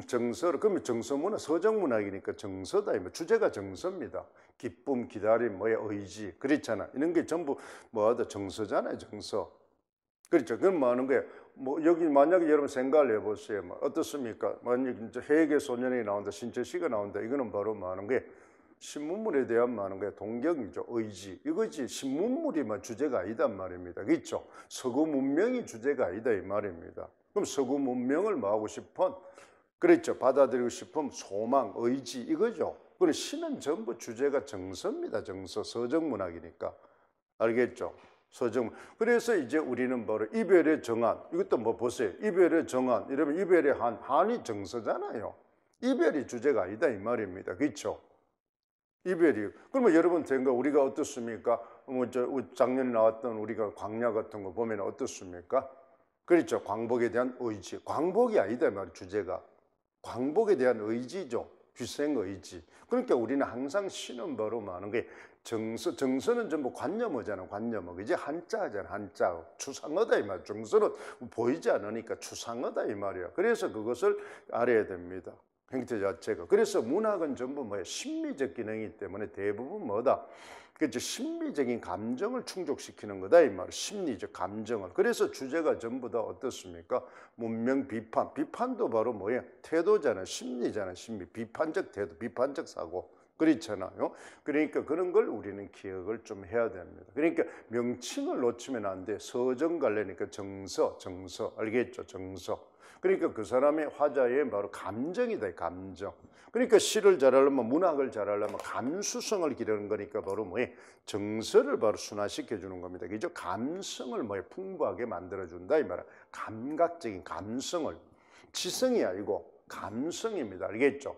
정서를 그러면 정서문화 서정문학이니까 정서다. 주제가 정서입니다. 기쁨, 기다림, 뭐의 의지, 그렇잖아. 이런 게 전부 뭐하다 정서잖아요, 정서. 그렇죠. 그럼 뭐 하는 거예요? 뭐 여기 만약에 여러분 생각을 해보세요. 뭐 어떻습니까? 만약 이제 해외계 소년이 나온다, 신철씨가 나온다. 이거는 바로 뭐 하는 거예요? 신문물에 대한 뭐 하는 거예요? 동경이죠, 의지. 이거지 신문물이만 주제가 아니단 말입니다. 그렇죠? 서구 문명이 주제가 아니다 이 말입니다. 그럼 서구 문명을 뭐 하고 싶은? 그렇죠. 받아들이고 싶은 소망, 의지 이거죠. 그럼 시는 전부 주제가 정서입니다. 정서, 서정문학이니까. 알겠죠? 서정. 그래서 이제 우리는 바로 이별의 정한. 이것도 뭐 보세요. 이별의 정한. 이러면 이별의 한. 한이 정서잖아요. 이별이 주제가 아니다 이 말입니다. 그렇죠? 이별이. 그러면 여러분 생각 우리가 어떻습니까? 뭐 작년에 나왔던 우리가 광야 같은 거 보면 어떻습니까? 그렇죠. 광복에 대한 의지. 광복이 아니다 이 말 주제가. 광복에 대한 의지죠. 휴생 의지. 그러니까 우리는 항상 시는 바로 많은 게 정서. 정서는 전부 관념어잖아. 관념어. 그지? 한자잖아. 한자. 추상어다 이 말. 정서는 보이지 않으니까 추상어다 이 말이야. 그래서 그것을 알아야 됩니다. 행태 자체가. 그래서 문학은 전부 뭐야? 심미적 기능이기 때문에 대부분 뭐다? 그렇죠. 심미적인 감정을 충족시키는 거다 이 말. 심리적 감정을. 그래서 주제가 전부 다 어떻습니까? 문명 비판. 비판도 바로 뭐예요? 태도잖아. 심리잖아. 심리. 비판적 태도, 비판적 사고. 그렇잖아요. 그러니까 그런 걸 우리는 기억을 좀 해야 됩니다. 그러니까 명칭을 놓치면 안 돼. 서정갈래니까 정서, 정서. 알겠죠? 정서. 그러니까 그 사람의 화자의 바로 감정이다, 감정. 그러니까 시를 잘하려면, 문학을 잘하려면 감수성을 기르는 거니까 바로 뭐예요? 정서를 바로 순화시켜 주는 겁니다. 그죠? 감성을 뭐예요? 풍부하게 만들어준다 이 말이야. 감각적인 감성을. 지성이 아니고 감성입니다. 알겠죠?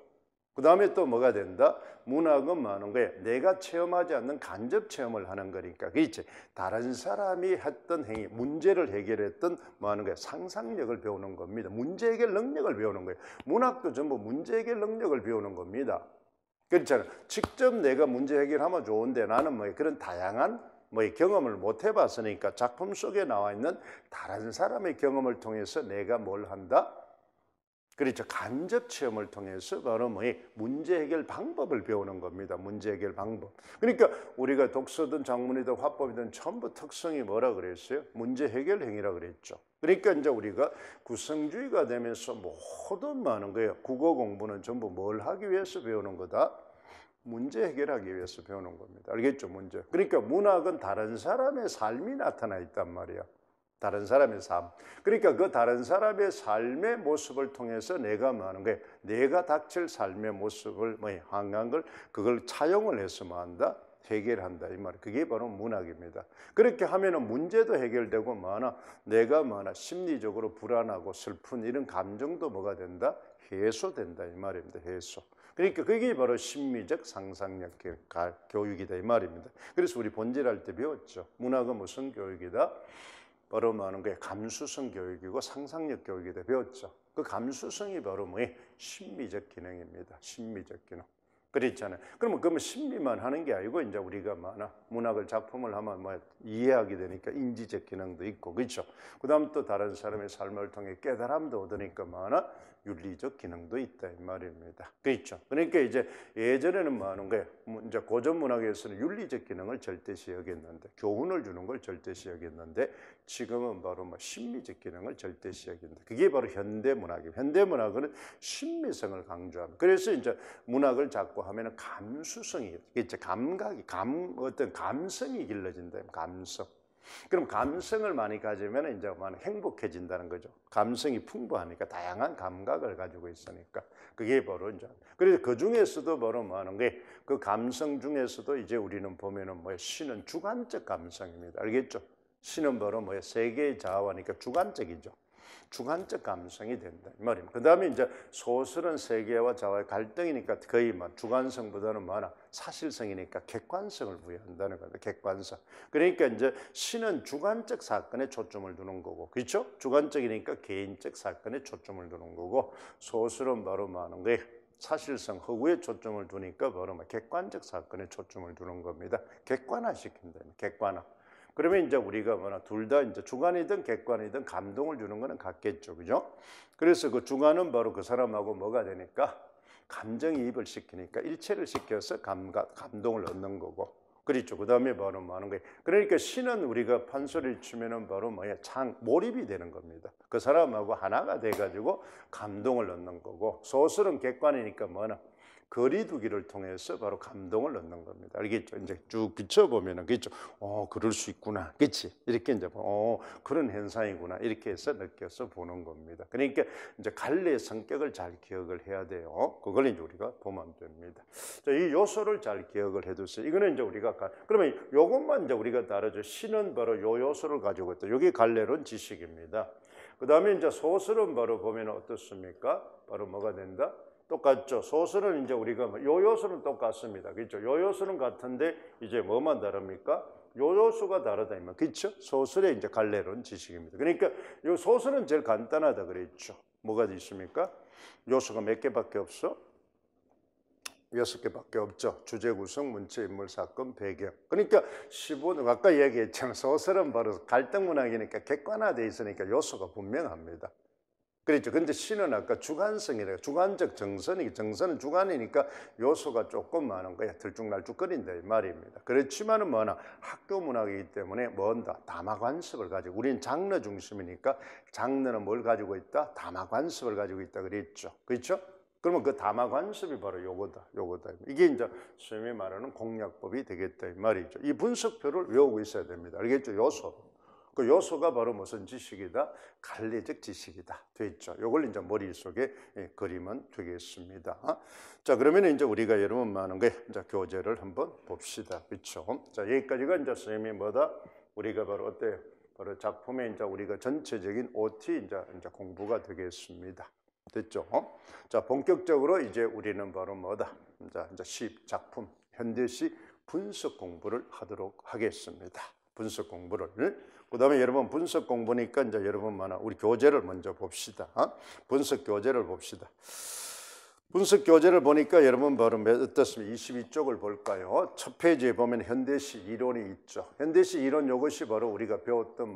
그 다음에 또 뭐가 된다? 문학은 뭐 하는 거예요? 내가 체험하지 않는 간접 체험을 하는 거니까. 그렇지? 다른 사람이 했던 행위, 문제를 해결했던 뭐 하는 거예요? 상상력을 배우는 겁니다. 문제 해결 능력을 배우는 거예요. 문학도 전부 문제 해결 능력을 배우는 겁니다. 그렇잖아요. 직접 내가 문제 해결하면 좋은데 나는 뭐 그런 다양한 경험을 못 해봤으니까 작품 속에 나와 있는 다른 사람의 경험을 통해서 내가 뭘 한다? 그렇죠. 간접 체험을 통해서 바로 문제 해결 방법을 배우는 겁니다. 문제 해결 방법. 그러니까 우리가 독서든 작문이든 화법이든 전부 특성이 뭐라 그랬어요? 문제 해결 행위라 그랬죠. 그러니까 이제 우리가 구성주의가 되면서 모든 많은 거예요. 국어 공부는 전부 뭘 하기 위해서 배우는 거다? 문제 해결하기 위해서 배우는 겁니다. 알겠죠? 문제. 그러니까 문학은 다른 사람의 삶이 나타나 있단 말이야. 다른 사람의 삶. 그러니까 그 다른 사람의 삶의 모습을 통해서 내가 뭐 하는 거예요? 내가 닥칠 삶의 모습을 향한 걸 그걸 차용을 해서 뭐 한다? 해결한다 이 말. 그게 바로 문학입니다. 그렇게 하면은 문제도 해결되고 뭐하나 내가 뭐하나 심리적으로 불안하고 슬픈 이런 감정도 뭐가 된다? 해소된다 이 말입니다. 해소. 그러니까 그게 바로 심미적 상상력 교육이다 이 말입니다. 그래서 우리 본질할 때 배웠죠. 문학은 무슨 교육이다? 바로 뭐하는 거예요? 감수성 교육이고 상상력 교육이다 배웠죠. 그 감수성이 바로 뭐예요? 심미적 기능입니다. 심미적 기능. 그랬잖아요. 그러면 심리만 하는 게 아니고 이제 우리가 문학을 작품을 하면 이해하게 되니까 인지적 기능도 있고 그렇죠. 그다음 또 다른 사람의 삶을 통해 깨달음도 얻으니까 윤리적 기능도 있다 이 말입니다. 그렇죠. 그러니까 이제 예전에는 뭐 하는 거예요? 이제 고전 문학에서는 윤리적 기능을 절대시 여겼는데 교훈을 주는 걸 절대시 여겼는데 지금은 바로 심리적 기능을 절대시 여긴다. 그게 바로 현대 문학이에요. 현대 문학은 심미성을 강조합니다. 그래서 이제 문학을 잡고 하면은 감수성이 있죠. 감각이 어떤 감성이 길러진다. 감성. 그럼 감성을 많이 가지면 이제 행복해진다는 거죠. 감성이 풍부하니까 다양한 감각을 가지고 있으니까 그게 바로 이제 그래서 그 중에서도 바로 뭐 하는 게 그 감성 중에서도 이제 우리는 보면은 시는 주관적 감성입니다. 알겠죠? 시는 바로 세계의 자아니까 주관적이죠. 주관적 감성이 된다 이 말입니다. 그 다음에 이제 소설은 세계와 자아의 갈등이니까 거의 주관성보다는 사실성이니까 객관성을 부여한다는 겁니다. 객관성. 그러니까 이제 시는 주관적 사건에 초점을 두는 거고, 그렇죠? 주관적이니까 개인적 사건에 초점을 두는 거고, 소설은 바로 하는 거예요. 사실상 허구에 초점을 두니까 바로 객관적 사건에 초점을 두는 겁니다. 객관화시킨다. 객관화. 그러면 이제 우리가 둘 다 이제 주관이든 객관이든 감동을 주는 거는 같겠죠. 그죠? 그래서 그 주관은 바로 그 사람하고 뭐가 되니까 감정이입을 시키니까 일체를 시켜서 감동을 얻는 거고. 그렇죠. 그 다음에 바로 뭐 하는 거예요. 그러니까 시는 우리가 판소리를 치면은 바로 몰입이 되는 겁니다. 그 사람하고 하나가 돼가지고 감동을 얻는 거고, 소설은 객관이니까 거리두기를 통해서 바로 감동을 얻는 겁니다. 알겠죠? 이제 쭉 비춰보면은, 그렇죠? 그럴 수 있구나. 그치? 이렇게 이제, 그런 현상이구나. 이렇게 해서 느껴서 보는 겁니다. 그러니까 이제 갈래의 성격을 잘 기억을 해야 돼요. 그걸 이제 우리가 보면 됩니다. 자, 이 요소를 잘 기억을 해두세요. 이거는 이제 우리가, 그러면 요것만 이제 우리가 다르죠. 시는 바로 요 요소를 가지고 있다. 여기 갈래론 지식입니다. 그 다음에 이제 소설은 바로 보면 어떻습니까? 바로 뭐가 된다? 똑같죠. 소설은 이제 우리가 요 요소는 똑같습니다. 그렇죠? 요 요소는 같은데 이제 뭐만 다릅니까? 요 요소가 다르다 이면 그렇죠? 소설의 이제 갈래론 지식입니다. 그러니까 요 소설은 제일 간단하다 그랬죠. 뭐가 있습니까? 요소가 몇 개밖에 없어? 6개밖에 없죠. 주제 구성, 문체, 인물, 사건, 배경. 그러니까 15는 아까 얘기했잖아요. 소설은 바로 갈등 문학이니까 객관화되어 있으니까 요소가 분명합니다. 그렇죠. 근데 시는 아까 주관성이래요. 주관적 정선은 주관이니까 요소가 조금 많은 거야. 들쭉날쭉거린다 이 말입니다. 그렇지만은 학교 문학이기 때문에 담화 관습을 가지고, 우리는 장르 중심이니까 장르는 뭘 가지고 있다? 담화 관습을 가지고 있다 그랬죠. 그렇죠? 그러면 그 담화 관습이 바로 요거다. 이게 이제 소위 말하는 공략법이 되겠다 이 말이죠. 이 분석표를 외우고 있어야 됩니다. 알겠죠? 요소. 그 요소가 바로 무슨 지식이다? 갈래적 지식이다. 됐죠. 요걸 이제 머릿속에 그리면 되겠습니다. 자, 그러면 이제 우리가 여러분 많은 게 이제 교재를 한번 봅시다. 그렇죠? 자, 여기까지가 이제 선생님이 우리가 바로 어때요? 바로 작품의 이제 우리가 전체적인 OT 이제 공부가 되겠습니다. 됐죠? 자, 본격적으로 이제 우리는 바로 이제 시 작품 현대시 분석 공부를 하도록 하겠습니다. 분석 공부를. 그다음에 여러분 분석 공부니까 이제 여러분 우리 교재를 먼저 봅시다. 분석 교재를 봅시다. 분석 교재를 보니까 여러분 바로 어떻습니까? 22쪽을 볼까요? 첫 페이지에 보면 현대시 이론이 있죠. 현대시 이론 이것이 바로 우리가 배웠던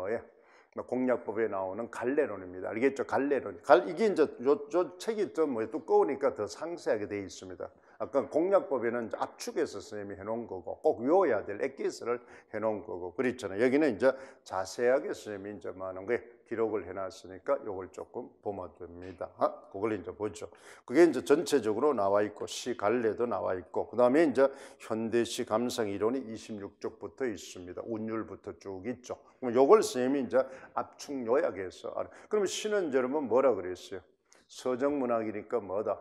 공략법에 나오는 갈래론입니다. 알겠죠? 갈래론. 이게 이제 요 책이 좀 두꺼우니까 더 상세하게 되어 있습니다. 아까 공략법에는 압축해서 선생님이 해놓은 거고 꼭 외워야 될 엑기스를 해놓은 거고 그렇잖아요. 여기는 이제 자세하게 선생님이 이제 많은 게 기록을 해놨으니까 이걸 조금 보면 됩니다. 그걸 이제 보죠. 그게 이제 전체적으로 나와 있고 시 갈래도 나와 있고 그 다음에 이제 현대시 감상 이론이 26쪽부터 있습니다. 운율부터 쭉 있죠. 그럼 요걸 선생님이 이제 압축 요약해서 그러면 시는 여러분 뭐라 그랬어요? 서정문학이니까 뭐다?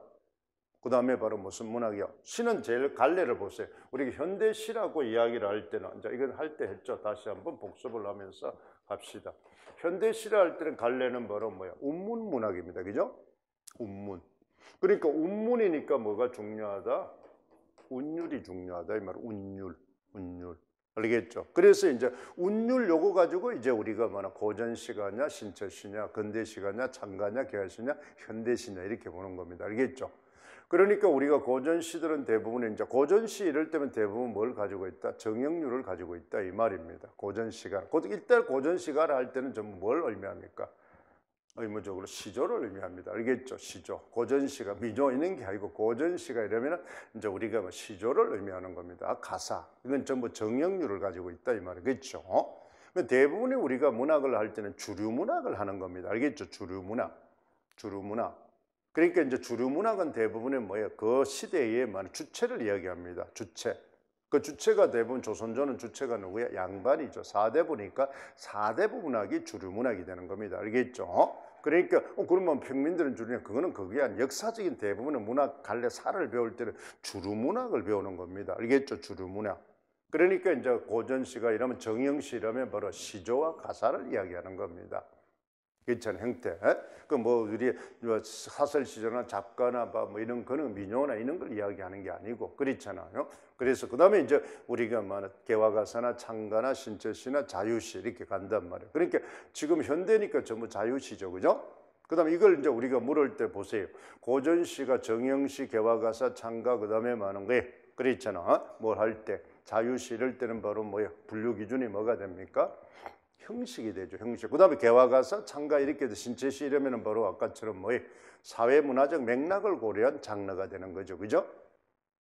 그 다음에 바로 무슨 문학이요? 시는 제일 갈래를 보세요. 우리가 현대시라고 이야기를 할 때는 이제 이건 할 때 했죠. 다시 한번 복습을 하면서 합시다. 현대시라 할 때는 갈래는 바로 운문문학입니다. 그죠? 운문. 그러니까 운문이니까 뭐가 중요하다? 운율이 중요하다. 이 말 운율. 알겠죠? 그래서 이제 운율 요거 가지고 이제 우리가 고전시가냐, 신철시냐, 근대시가냐, 창가냐, 개화시냐, 현대시냐 이렇게 보는 겁니다. 알겠죠? 그러니까 우리가 고전시들은 대부분 이제 고전시 이럴 때면 대부분 뭘 가지고 있다? 정형률을 가지고 있다 이 말입니다. 고전시가. 일단 고전시가를 할 때는 전부 뭘 의미합니까? 의무적으로 시조를 의미합니다. 알겠죠? 시조. 고전시가 미조 있는 게 아니고 고전시가 이러면 이제 우리가 시조를 의미하는 겁니다. 가사. 이건 전부 정형률을 가지고 있다 이 말이겠죠? 대부분이 우리가 문학을 할 때는 주류문학을 하는 겁니다. 알겠죠? 주류문학. 그러니까 이제 주류문학은 대부분의 그 시대의 주체를 이야기합니다. 주체. 그 주체가 대부분 조선조는 주체가 누구야? 양반이죠. 사대부니까 사대부 문학이 주류문학이 되는 겁니다. 알겠죠? 그러니까 그러면 평민들은 주류냐? 그거는 그게 아니라 역사적인 대부분의 문학 갈래사를 배울 때는 주류문학을 배우는 겁니다. 알겠죠? 주류문학. 그러니까 이제 고전시가 이러면 정형시 이러면 바로 시조와 가사를 이야기하는 겁니다. 괜찮은 형태. 우리 사설시조나 작가나 이런 거는 민요나 이런 걸 이야기하는 게 아니고 그렇잖아요. 그래서 그 다음에 이제 우리가 개화가사나 창가나 신철시나 자유시 이렇게 간단 말이에요. 그러니까 지금 현대니까 전부 자유시죠, 그죠? 그다음에 이걸 이제 우리가 물을 때 보세요. 고전시가 정형시, 개화가사, 창가, 그다음에 많은 거에 그랬잖아. 뭘 할 때 자유시 이럴 때는 바로 뭐야? 분류 기준이 뭐가 됩니까? 형식이 되죠. 형식. 그다음에 개화가사, 창가 이렇게 해서 신체시 이러면은 바로 아까처럼 뭐예요? 사회문화적 맥락을 고려한 장르가 되는 거죠. 그죠?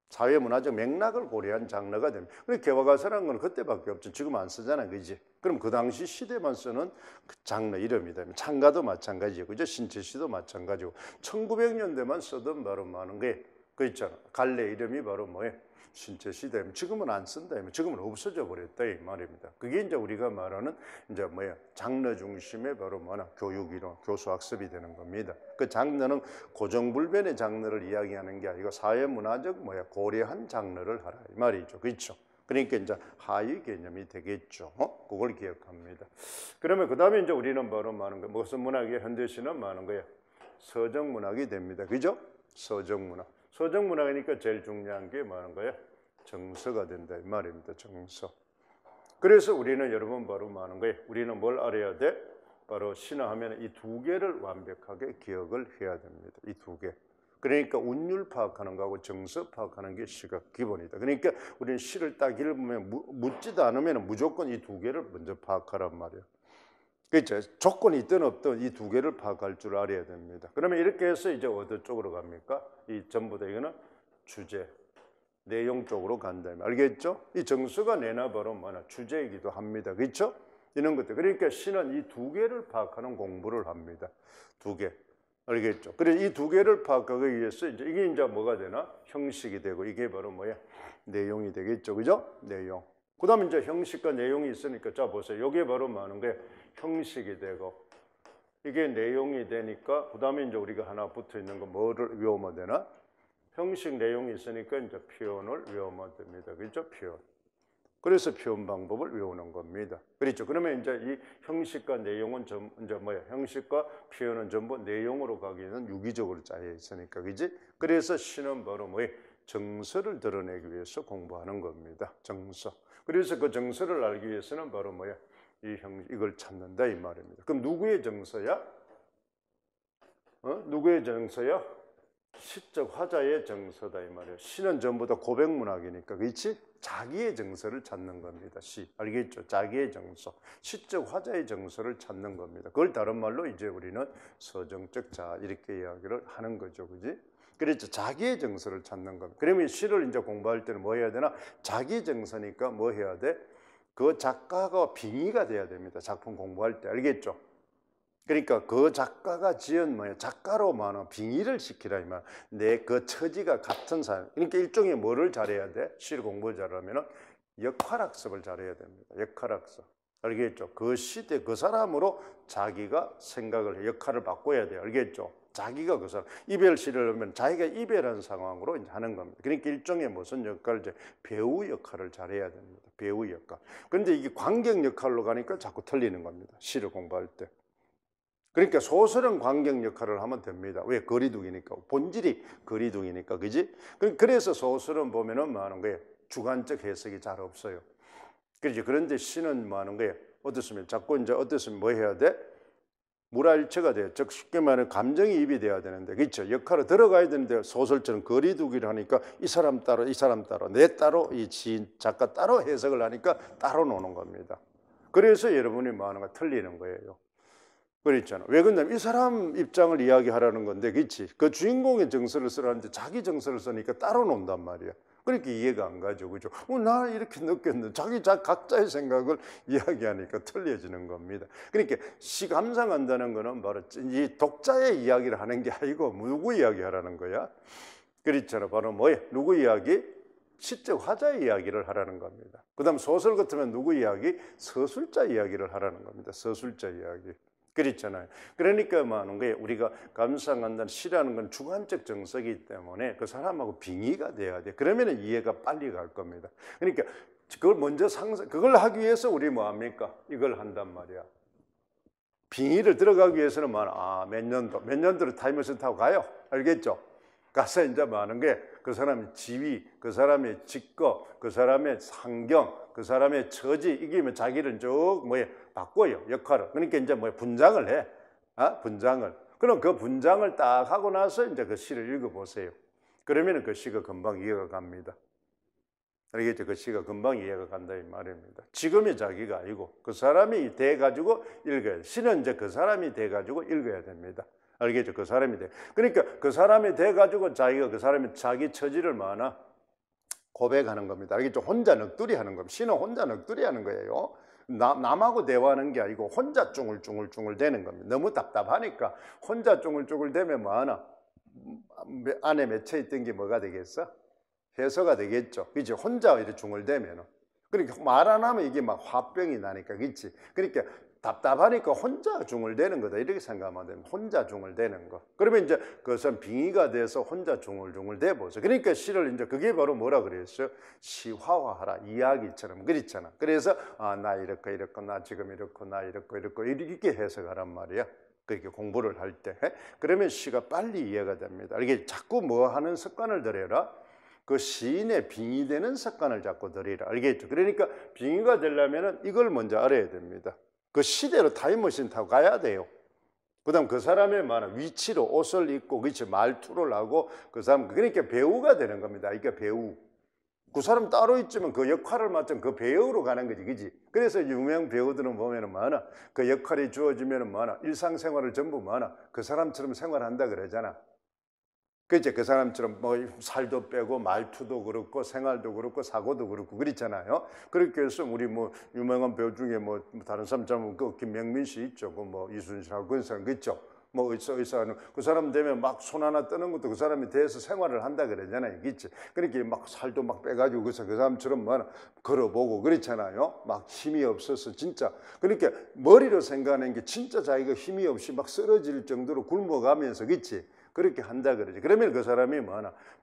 사회문화적 맥락을 고려한 장르가 됩니다. 근데 개화가사라는 건 그때밖에 없죠. 지금 안 쓰잖아요. 그지? 그럼 그 당시 시대만 쓰는 그 장르 이름이 됩니다. 창가도 마찬가지예요. 그죠? 신체시도 마찬가지고 1900년대만 쓰던 바로 많은 게 그 있잖아. 갈래 이름이 바로 뭐예요? 신체시대면 지금은 안 쓴다. 지금은 없어져 버렸다 이 말입니다. 그게 이제 우리가 말하는 이제 뭐야? 장르 중심의 바로 뭐나 교육이론, 교수학습이 되는 겁니다. 그 장르는 고정불변의 장르를 이야기하는 게 아니고 사회문화적 뭐야? 고려한 장르를 하라 이 말이죠. 그렇죠? 그러니까 이제 하위 개념이 되겠죠. 그걸 기억합니다. 그러면 그 다음에 이제 우리는 바로 많은 거 무슨 문학이 현대시는 많은 거예요? 서정문학이 됩니다. 그죠? 서정문학. 서정문학이니까 제일 중요한 게 많은 거예요? 정서가 된다 이 말입니다. 정서. 그래서 우리는 여러분 바로 많은 거예요. 우리는 뭘 알아야 돼? 바로 신화하면 이 두 개를 완벽하게 기억을 해야 됩니다. 이 두 개. 그러니까 운율 파악하는 거하고 정서 파악하는 게 시가 기본이다. 그러니까 우리는 시를 딱 읽으면 묻지도 않으면 무조건 이 두 개를 먼저 파악하란 말이에요. 그렇죠? 조건이 있든 없든 이 두 개를 파악할 줄 알아야 됩니다. 그러면 이렇게 해서 이제 어느 쪽으로 갑니까? 이 전부 다 이거는 주제, 내용 쪽으로 간다. 알겠죠? 이 정서가 내나 바로 뭐나 주제이기도 합니다. 그렇죠? 이런 것들. 그러니까 시는 이 두 개를 파악하는 공부를 합니다. 두 개. 알겠죠? 그래서 이 두 개를 파악하기 위해서 이게 이제 뭐가 되나? 형식이 되고 이게 바로 뭐야? 내용이 되겠죠. 그죠? 내용. 그 다음에 이제 형식과 내용이 있으니까 자 보세요. 이게 바로 많은 게 형식이 되고 이게 내용이 되니까 그 다음에 이제 우리가 하나 붙어 있는 거 뭐를 외우면 되나? 형식 내용이 있으니까 이제 표현을 외우면 됩니다. 그렇죠? 표현. 그래서 표현 방법을 외우는 겁니다. 그렇죠? 그러면 이제 이 형식과 내용은 이제 뭐야? 형식과 표현은 전부 내용으로 가기에는 유기적으로 짜여 있으니까, 그지? 그래서 시는 바로 뭐야? 정서를 드러내기 위해서 공부하는 겁니다. 정서. 그래서 그 정서를 알기 위해서는 바로 뭐야? 이걸 찾는다 이 말입니다. 그럼 누구의 정서야? 누구의 정서야? 시적 화자의 정서다 이 말이에요. 시는 전부 다 고백문학이니까, 그렇지? 자기의 정서를 찾는 겁니다. 시, 알겠죠? 자기의 정서, 시적 화자의 정서를 찾는 겁니다. 그걸 다른 말로 이제 우리는 서정적 자 이렇게 이야기를 하는 거죠, 그지? 그렇죠? 자기의 정서를 찾는 겁니다. 그러면 시를 이제 공부할 때는 뭐 해야 되나? 자기 정서니까 뭐 해야 돼? 그 작가가 빙의가 돼야 됩니다. 작품 공부할 때, 알겠죠? 그러니까 그 작가가 지은 뭐야? 작가로 많은 빙의를 시키라 이 말. 내 그 처지가 같은 사람. 그러니까 일종의 뭐를 잘해야 돼? 시를 공부 잘하면은 역할학습을 잘해야 됩니다. 역할학습. 알겠죠? 그 시대 그 사람으로 자기가 생각을 해. 역할을 바꿔야 돼요. 알겠죠? 자기가 그 사람. 이별시를 하면 자기가 이별한 상황으로 이제 하는 겁니다. 그러니까 일종의 무슨 역할을 이제 배우 역할을 잘해야 됩니다. 배우 역할. 그런데 이게 관객 역할로 가니까 자꾸 틀리는 겁니다. 시를 공부할 때. 그러니까 소설은 관객 역할을 하면 됩니다. 왜? 거리두기니까. 본질이 거리두기니까. 그지? 그래서 소설은 보면은 뭐 하는 거예요? 주관적 해석이 잘 없어요. 그렇죠? 그런데 시는 뭐 하는 거예요? 어떻습니까? 자꾸 이제 어떻습니까? 뭐 해야 돼? 물화일체가 돼요. 즉 쉽게 말하면 감정이입이 돼야 되는데, 그렇죠? 역할을 들어가야 되는데 소설처럼 거리두기를 하니까 이 사람 따로 이 사람 따로 내 따로 이 지인 작가 따로 해석을 하니까 따로 노는 겁니다. 그래서 여러분이 뭐 하는 거 틀리는 거예요. 그랬잖아. 왜 그러냐면 이 사람 입장을 이야기하라는 건데, 그렇지? 그 주인공의 정서를 쓰라는데 자기 정서를 쓰니까 따로 논단 말이야. 그러니까 이해가 안 가죠, 그죠? 나 이렇게 느꼈는데 각자의 생각을 이야기하니까 틀려지는 겁니다. 그러니까 시 감상한다는 거는 바로 이 독자의 이야기를 하는 게 아니고 누구 이야기하라는 거야? 그렇잖아. 바로 뭐야? 누구 이야기? 시적 화자의 이야기를 하라는 겁니다. 그 다음 소설 같으면 누구 이야기? 서술자 이야기를 하라는 겁니다. 서술자 이야기. 그렇잖아요. 그러니까 많은 게 우리가 감상한다는 시라는 건 주관적 정서이기 때문에 그 사람하고 빙의가 돼야 돼. 그러면 이해가 빨리 갈 겁니다. 그러니까 그걸 먼저 그걸 하기 위해서 우리 뭐 합니까? 이걸 한단 말이야. 빙의를 들어가기 위해서는 몇 년도로 타임머신 타고 가요. 알겠죠? 가서 이제 많은 게 그 사람의 지위, 그 사람의 직급, 그 사람의 환경, 그 사람의 처지, 이게 뭐 자기를 쭉 바꿔요, 역할을. 그러니까 이제 분장을 해. 분장을. 그럼 그 분장을 딱 하고 나서 이제 그 시를 읽어보세요. 그러면 그 시가 금방 이해가 갑니다. 알겠죠? 그 시가 금방 이해가 간다 이 말입니다. 지금의 자기가 아니고 그 사람이 돼 가지고 읽어야 돼. 시는 이제 그 사람이 돼 가지고 읽어야 됩니다. 알겠죠? 그 사람이 돼. 그러니까 그 사람이 돼 가지고 자기가 그 사람이 자기 처지를 뭐하나 고백하는 겁니다. 알겠죠? 혼자 넋두리 하는 겁니다. 시는 혼자 넋두리 하는 거예요. 남하고 대화하는 게 아니고 혼자 쭝울쭝울쭝울 대는 겁니다. 너무 답답하니까 혼자 쭝울쭝울 대면 뭐하나 안에 맺혀 있던 게 뭐가 되겠어? 해소가 되겠죠. 그렇지? 혼자 이렇게 중얼대면은. 그러니까 말 안 하면 이게 막 화병이 나니까, 그렇지? 그러니까 답답하니까 혼자 중얼대는 거다. 이렇게 생각하면 됩니다. 혼자 중얼대는 거. 그러면 이제 그것은 빙의가 돼서 혼자 중얼중얼 대보세요. 그러니까 시를 이제 그게 바로 뭐라 그랬어요? 시화화하라. 이야기처럼. 그렇잖아. 그래서 나 이렇고 이렇고 나 지금 이렇고 나 이렇고 이렇고 이렇게 해석하란 말이야. 그렇게 공부를 할 때. 그러면 시가 빨리 이해가 됩니다. 이게 자꾸 뭐 하는 습관을 들여라. 그 시인의 빙의되는 습관을 자꾸 들이라. 알겠죠? 그러니까 빙의가 되려면 이걸 먼저 알아야 됩니다. 그 시대로 타임머신 타고 가야 돼요. 그 다음 그 사람의 위치로 옷을 입고 그치 말투를 하고 그 사람 그러니까 배우가 되는 겁니다. 이게 배우. 그 사람 따로 있지만 그 역할을 맡으면 그 배우로 가는 거지, 그지? 그래서 유명 배우들은 보면은 그 역할이 주어지면은 일상생활을 전부 그 사람처럼 생활한다 그러잖아. 그치? 그 사람처럼 뭐 살도 빼고 말투도 그렇고 생활도 그렇고 사고도 그렇고 그렇잖아요. 그렇게 해서 우리 뭐 유명한 배우 중에 뭐 다른 사람처럼 그 김명민 씨 있죠. 그 뭐 이순신하고 그런 사람 있죠. 뭐 의사는 그 사람 되면 막 손 하나 뜨는 것도 그 사람이 돼서 생활을 한다 그러잖아요. 그치? 그렇게 막 살도 막 빼가지고 그 사람처럼 걸어보고 그렇잖아요. 막 힘이 없어서 진짜. 그러니까 머리로 생각하는 게 진짜 자기가 힘이 없이 막 쓰러질 정도로 굶어가면서 그치? 그렇게 한다 그러지. 그러면 그 사람이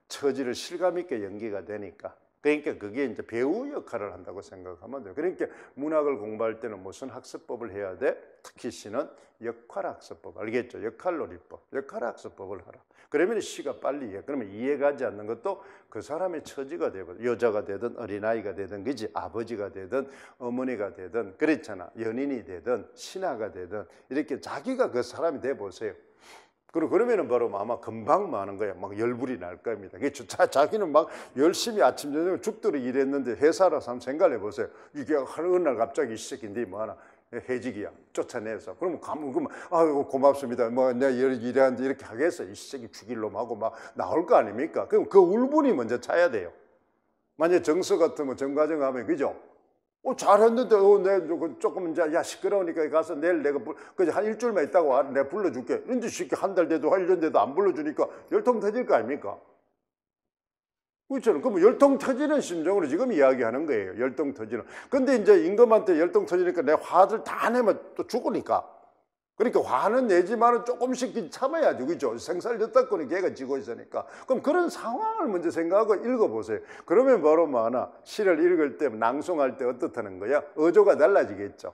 처지를 실감 있게 연기가 되니까. 그러니까 그게 이제 배우 역할을 한다고 생각하면 돼요. 그러니까 문학을 공부할 때는 무슨 학습법을 해야 돼? 특히 시는 역할학습법. 알겠죠? 역할놀이법. 역할학습법을 하라. 그러면 시가 빨리 이해. 그러면 이해가지 않는 것도 그 사람의 처지가 되거든. 여자가 되든 어린아이가 되든 그지? 아버지가 되든 어머니가 되든 그렇잖아. 연인이 되든 신하가 되든 이렇게 자기가 그 사람이 돼 보세요. 그러면은 바로 아마 금방 많은 거야. 막 열불이 날 겁니다. 자기는 막 열심히 아침, 저녁 죽도록 일했는데 회사라서 한번 생각을 해보세요. 이게 어느 날 갑자기 이 새끼인데 해직이야. 쫓아내서. 그러면 아유, 고맙습니다. 내가 일하는데 이렇게 하겠어. 이 새끼 죽일 놈하고 막 나올 거 아닙니까? 그럼 그 울분이 먼저 차야 돼요. 만약에 정서 같으면 정과정 하면, 그죠? 잘했는데, 내 조금 이제, 시끄러우니까 가서 내일 내가, 한 일주일만 있다고 와. 내가 불러줄게. 이런데 쉽게 한 달 돼도, 1년 돼도 안 불러주니까 열통 터질 거 아닙니까? 그렇죠. 그럼 열통 터지는 심정으로 지금 이야기하는 거예요. 열통 터지는. 근데 이제 임금한테 열통 터지니까 내 화를 다 내면 또 죽으니까. 그러니까 화는 내지만은 조금씩 참아야죠. 그죠? 생살 엿닦고는 걔가 지고 있으니까. 그럼 그런 상황을 먼저 생각하고 읽어보세요. 그러면 바로 시를 읽을 때, 낭송할 때 어떻다는 거야? 어조가 달라지겠죠.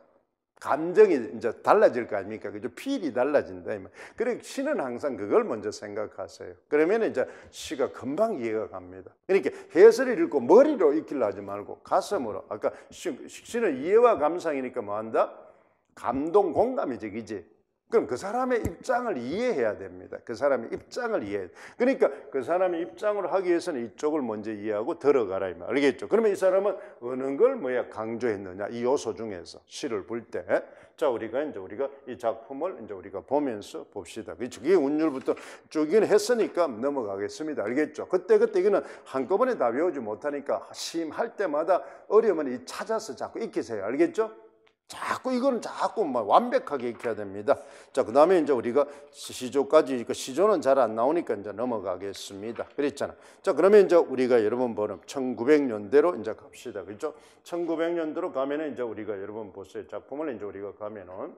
감정이 이제 달라질 거 아닙니까? 그죠? 필이 달라진다. 그래, 시는 항상 그걸 먼저 생각하세요. 그러면 이제 시가 금방 이해가 갑니다. 그러니까 해설을 읽고 머리로 읽기를 하지 말고 가슴으로. 아까 시는 이해와 감상이니까 뭐 한다? 감동, 공감이지, 그지? 그럼 그 사람의 입장을 이해해야 됩니다. 그 사람의 입장을 이해해야 돼. 그러니까 그 사람의 입장을 하기 위해서는 이쪽을 먼저 이해하고 들어가라 이 말. 알겠죠? 그러면 이 사람은 어느 걸 강조했느냐? 이 요소 중에서 시를 볼 때. 자, 우리가 이 작품을 이제 우리가 보면서 봅시다. 그게 운율부터 쭉 했으니까 넘어가겠습니다. 알겠죠? 그때 이거는 한꺼번에 다 외우지 못하니까 시임할 때마다 어려우면 찾아서 자꾸 익히세요. 알겠죠? 이거는 자꾸 완벽하게 익혀야 됩니다. 자, 그 다음에 이제 우리가 시조까지, 시조는 잘 안 나오니까 이제 넘어가겠습니다. 그랬잖아. 자, 그러면 이제 우리가 여러분 보는 1900년대로 이제 갑시다. 그죠? 1900년대로 가면은 이제 우리가 여러분 보세요. 작품을 이제 우리가 가면은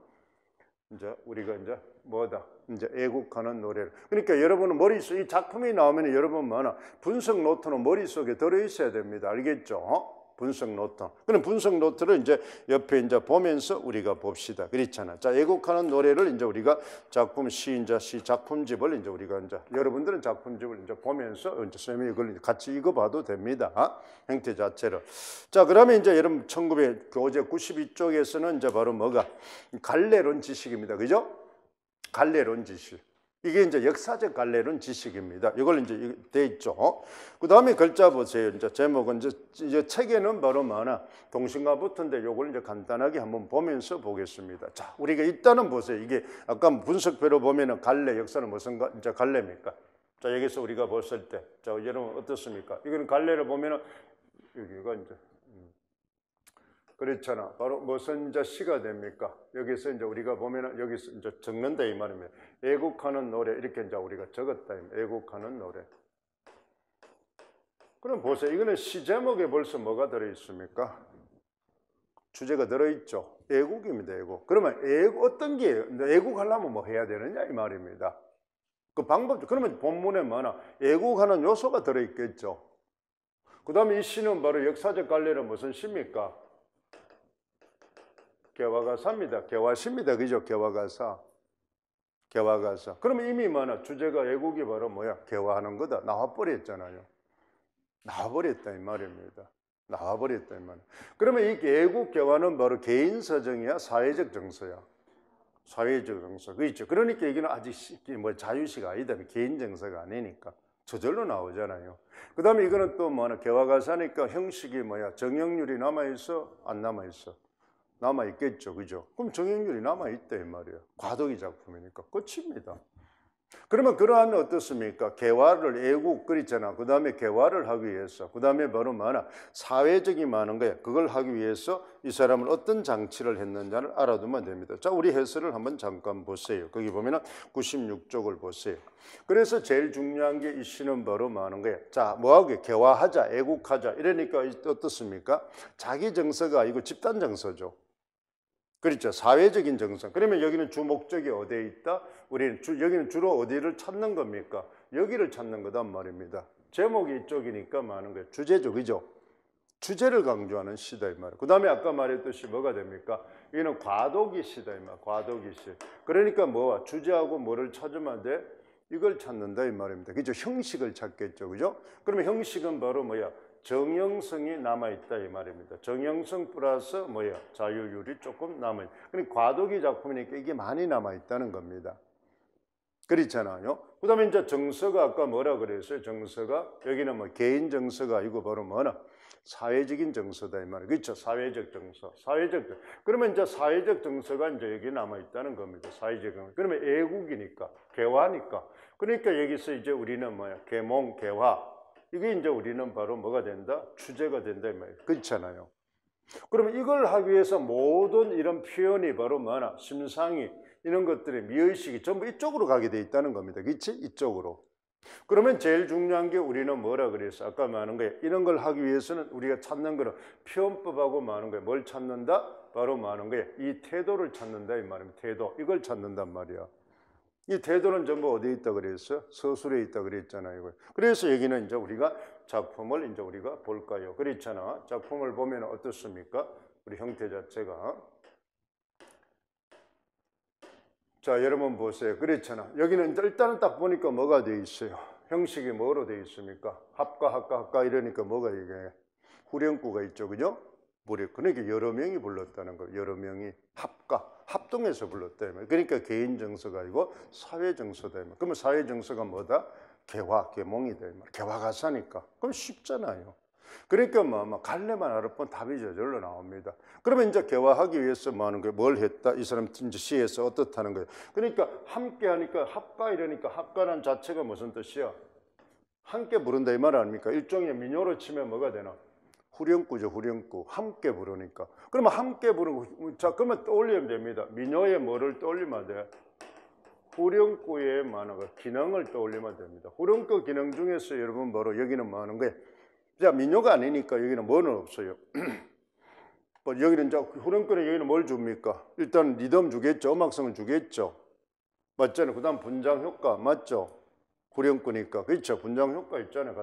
우리가 이제 애국하는 노래를. 그러니까 여러분은 머릿속에 이 작품이 나오면 여러분 분석 노트는 머릿속에 들어있어야 됩니다. 알겠죠? 분석 노트. 그럼 분석 노트를 이제 옆에 이제 보면서 우리가 봅시다. 그렇잖아. 자, 애국하는 노래를 이제 우리가 작품 시 작품집을 이제 우리가 여러분들은 작품집을 이제 보면서 이제 선생님이 이걸 같이 읽어봐도 됩니다. 형태 자체를. 자, 그러면 이제 여러분 1900 교재 92쪽에서는 이제 바로 갈래론 지식입니다. 그죠? 갈래론 지식. 이게 이제 역사적 갈래론 지식입니다. 이걸 이제 돼 있죠. 그 다음에 글자 보세요. 이제 제목은 이제 책에는 바로 많아 동심과 붙은데 요걸 이제 간단하게 한번 보면서 보겠습니다. 자, 우리가 일단은 보세요. 이게 아까 분석표로 보면은 갈래 역사는 무슨 이제 갈래입니까? 자, 여기서 우리가 봤을 때, 자, 여러분 어떻습니까? 이거는 갈래를 보면은 여기가 이제 그렇잖아. 바로 무슨 이제 시가 됩니까? 여기서 이제 우리가 보면은 여기서 이제 적는다 이 말입니다. 애국하는 노래 이렇게 이제 우리가 적었다. 애국하는 노래. 그럼 보세요. 이거는 시 제목에 벌써 뭐가 들어 있습니까? 주제가 들어 있죠. 애국입니다. 애국. 그러면 애국 어떤 게 애국하려면 뭐 해야 되느냐 이 말입니다. 그 방법. 그러면 본문에 뭐나 애국하는 요소가 들어 있겠죠. 그다음에 이 시는 바로 역사적 갈래는 무슨 시입니까? 개화가사입니다. 개화시입니다. 그죠? 개화가사. 개화가사. 그러면 이미 뭐나 주제가 애국이 바로 뭐야? 개화하는 거다. 나와버렸잖아요. 나와버렸다 이 말입니다. 나와버렸다 이 말. 그러면 이 애국 개화는 바로 개인 서정이야, 사회적 정서야. 사회적 정서. 그렇죠. 그러니까 이게는 아직 뭐 자유시가 아니다. 개인 정서가 아니니까. 저절로 나오잖아요. 그 다음에 이거는 또 뭐나 개화가사니까 형식이 뭐야? 정형률이 남아있어? 안 남아있어? 남아있겠죠. 그죠? 그럼 정형률이 남아있다 이 말이에요. 과도기 작품이니까. 끝입니다. 그러면 그러한 어떻습니까? 개화를 애국 그랬잖아. 그 다음에 개화를 하기 위해서 그 다음에 바로 뭐나 사회적이 많은 거예요. 그걸 하기 위해서 이 사람은 어떤 장치를 했는지를 알아두면 됩니다. 자, 우리 해설을 한번 잠깐 보세요. 거기 보면은 96쪽을 보세요. 그래서 제일 중요한 게 이 시는 바로 많은 거예요. 자, 뭐하게 개화하자, 애국하자 이러니까 어떻습니까? 자기 정서가 아니고 집단 정서죠. 그렇죠. 사회적인 정서. 그러면 여기는 주 목적이 어디에 있다? 우리는 여기는 주로 어디를 찾는 겁니까? 여기를 찾는 거단 말입니다. 제목이 이쪽이니까 많은 거예요. 주제죠. 그죠? 주제를 강조하는 시다 이 말이에요. 그 다음에 아까 말했듯이 뭐가 됩니까? 여기는 과도기 시다 이 말이에요. 과도기 시. 그러니까 뭐와 주제하고 뭐를 찾으면 돼? 이걸 찾는다 이 말입니다. 그죠? 형식을 찾겠죠. 그죠? 그러면 형식은 바로 뭐야? 정형성이 남아있다 이 말입니다. 정형성 플러스 뭐야? 자유율이 조금 남아있다. 그러니까 과도기 작품이니까 이게 많이 남아있다는 겁니다. 그렇잖아요. 그 다음에 이제 정서가 아까 뭐라 그랬어요? 정서가 여기는 뭐 개인 정서가 아니고 바로 뭐나? 사회적인 정서다 이 말이에요. 그렇죠? 사회적 정서. 사회적 정서. 그러면 이제 사회적 정서가 이제 여기 남아있다는 겁니다. 사회적 정서. 그러면 애국이니까, 개화니까. 그러니까 여기서 이제 우리는 뭐야? 계몽, 개화. 이게 이제 우리는 바로 뭐가 된다? 주제가 된다 이 말이에요. 그렇잖아요. 그러면 이걸 하기 위해서 모든 이런 표현이 바로 뭐나? 심상이 이런 것들의 미의식이 전부 이쪽으로 가게 돼 있다는 겁니다. 그렇지? 이쪽으로. 그러면 제일 중요한 게 우리는 뭐라 그랬어? 아까 말하는 거예요. 이런 걸 하기 위해서는 우리가 찾는 거는 표현법하고 말하는 거예요. 뭘 찾는다? 바로 말하는 거예요. 이 태도를 찾는다 이 말입니다. 태도. 이걸 찾는단 말이야. 이 태도는 전부 어디에 있다 그랬어요? 서술에 있다 그랬잖아요. 그래서 여기는 이제 우리가 작품을 이제 우리가 볼까요? 그렇잖아. 작품을 보면 어떻습니까? 우리 형태 자체가. 자, 여러분 보세요. 그렇잖아. 여기는 일단은 딱 보니까 뭐가 돼 있어요? 형식이 뭐로 돼 있습니까? 합가 이러니까 뭐가 이게 후렴구가 있죠. 그죠? 그러니까 여러 명이 불렀다는 거예요. 여러 명이 합동해서 불렀다. 그러니까 개인 정서가 아니고 사회 정서다. 그러면 사회 정서가 뭐다? 개화, 계몽이다. 개화가사니까. 그럼 쉽잖아요. 그러니까 뭐 갈래만 알아보면 답이 저절로 나옵니다. 그러면 이제 개화하기 위해서 뭐 하는 거예요? 뭘 했다? 이 사람 이제 시에서 어떻다는 거예요? 그러니까 함께 하니까 합가 이러니까 합가란 자체가 무슨 뜻이야? 함께 부른다 이 말 아닙니까? 일종의 민요로 치면 뭐가 되나? 후렴구죠, 후렴구. 함께 부르니까. 그러면 함께 부르고, 자, 그러면 떠올리면 됩니다. 민요에 뭐를 떠올리면 돼? 후렴구의 만화가 기능을 떠올리면 됩니다. 후렴구 기능 중에서 여러분 바로 여기는 뭐 하는 거예요? 자, 민요가 아니니까 여기는 뭐는 없어요. 뭐 여기는 이제 후렴구는 여기는 뭘 줍니까? 일단 리듬 주겠죠. 음악성을 주겠죠. 맞잖아요. 그 다음 분장 효과 맞죠? 후렴구니까. 그렇죠. 분장 효과 있잖아요.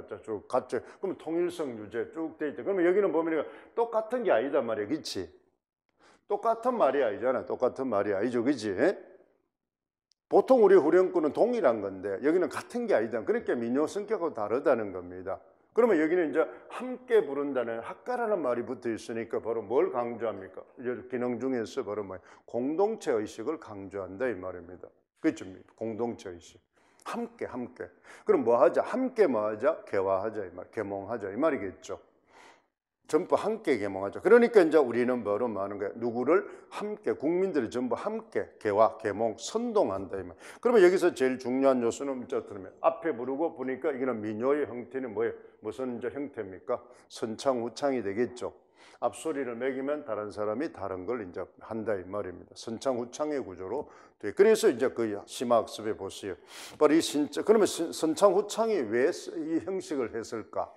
같죠. 그러면 통일성 유지 쭉 돼 있죠. 그러면 여기는 보면 똑같은 게 아니다 말이야. 그렇지? 똑같은 말이 아니잖아. 똑같은 말이 아니죠. 그렇지? 보통 우리 후렴구는 동일한 건데 여기는 같은 게 아니다. 그러니까 민요 성격하고 다르다는 겁니다. 그러면 여기는 이제 함께 부른다는 합가라는 말이 붙어 있으니까 바로 뭘 강조합니까? 기능 중에서 바로 뭐 공동체 의식을 강조한다 이 말입니다. 그렇죠? 공동체 의식. 함께. 그럼 뭐 하자? 함께 뭐 하자? 개화하자 이 말, 계몽하자 이 말이겠죠. 전부 함께 계몽하죠. 그러니까 이제 우리는 뭐로 말하는 거야? 누구를 함께, 국민들이 전부 함께 개화, 계몽, 선동한다 이 말. 그러면 여기서 제일 중요한 요소는 어쩌면 앞에 부르고 보니까 이거는 민요의 형태는 뭐예요? 무슨 이제 형태입니까? 선창후창이 되겠죠. 앞소리를 매기면 다른 사람이 다른 걸 이제 한다 이 말입니다. 선창후창의 구조로 돼. 그래서 이제 그 심화학습에 보세요. 바로 이 그러면 선창후창이 왜 이 형식을 했을까?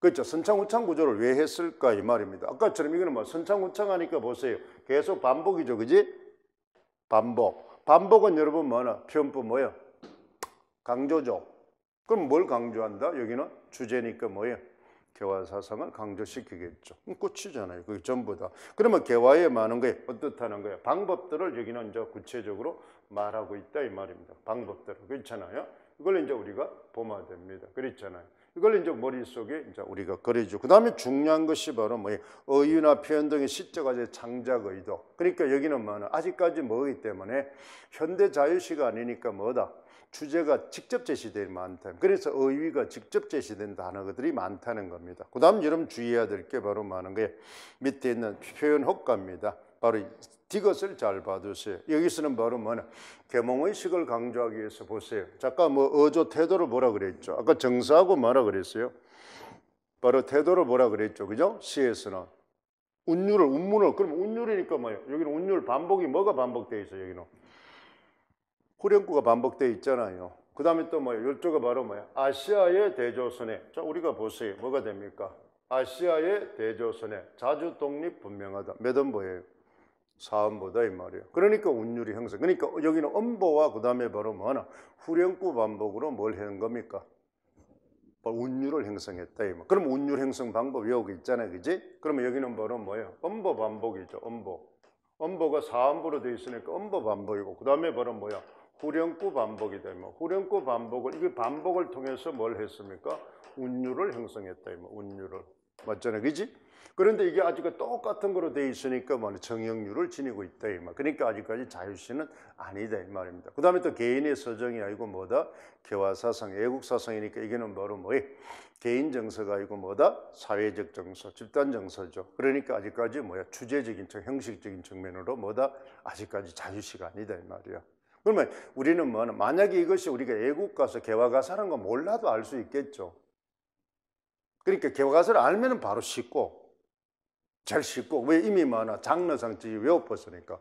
그렇죠. 선창후창 구조를 왜 했을까 이 말입니다. 아까처럼 이거는 뭐 선창후창하니까 보세요. 계속 반복이죠, 그지? 반복. 반복은 여러분 뭐나 표현법 뭐예요? 강조죠. 그럼 뭘 강조한다? 여기는 주제니까 뭐예요? 개화사상을 강조시키겠죠. 끝이잖아요. 그게 전부 다. 그러면 개화에 많은 게 어떻다는 거예요? 방법들을 여기는 이제 구체적으로 말하고 있다 이 말입니다. 방법들. 그렇잖아요. 이걸 이제 우리가 보면 됩니다. 그렇잖아요. 이걸 이제 머릿속에 이제 우리가 그려줘. 그 다음에 중요한 것이 바로 뭐예요? 어휘나 표현 등의 시적 창작 의도. 그러니까 여기는 뭐는 아직까지 뭐이기 때문에 현대 자유시가 아니니까 뭐다? 주제가 직접 제시되는 많다. 그래서 어휘가 직접 제시된 단어들이 많다는 겁니다. 그 다음 여러분 주의해야 될 게 바로 많은 게 밑에 있는 표현 효과입니다. 바로 이것을 잘 봐두세요. 여기서는 바로 뭐냐? 계몽의식을 강조하기 위해서 보세요. 잠깐 뭐 어조 태도를 뭐라 그랬죠? 아까 정사하고 뭐라 그랬어요? 바로 태도를 뭐라 그랬죠? 그죠? 시에서는 운율을 그럼 운율이니까 뭐예요? 여기는 운율 반복이 뭐가 반복되어 있어요? 여기는 후렴구가 반복되어 있잖아요. 그 다음에 또 뭐예요? 이쪽가 바로 뭐예요? 아시아의 대조선에. 자, 우리가 보세요. 뭐가 됩니까? 아시아의 대조선에 자주 독립 분명하다. 몇 음보예요? 4음보다 이 말이에요. 그러니까 운율이 형성. 그러니까 여기는 음보와 그 다음에 바로 뭐하나? 후렴구 반복으로 뭘 하는 겁니까? 운율을 형성했다 이 말. 그럼 운율 형성 방법 외우고 있잖아요. 그지? 그러면 여기는 바로 뭐예요? 음보 반복이죠. 음보가 4음보로 되어 있으니까 음보 반복이고 그 다음에 바로 뭐야? 후렴구 반복이 되면 후렴구 반복을 이 반복을 통해서 뭘 했습니까? 운율을 형성했다 이 말. 운율을. 맞잖아요. 그지? 그런데 이게 아직까지 똑같은 거로 되어 있으니까 뭐 정형률을 지니고 있다 이 말. 그러니까 아직까지 자유시는 아니다 이 말입니다. 그 다음에 또 개인의 서정이 아니고 뭐다? 개화사상, 애국사상이니까 이게는 바로 뭐예요? 개인 정서가 아니고 뭐다? 사회적 정서, 집단 정서죠. 그러니까 아직까지 뭐야? 주제적인 형식적인 측면으로 뭐다? 아직까지 자유시가 아니다 이 말이야. 그러면 우리는 뭐는 만약에 이것이 우리가 애국가서 개화가사라는 거 몰라도 알 수 있겠죠. 그러니까 개화가사를 알면은 바로 쉽고 잘 쉽고 왜 이미 많아 장르상 외워봤으니까.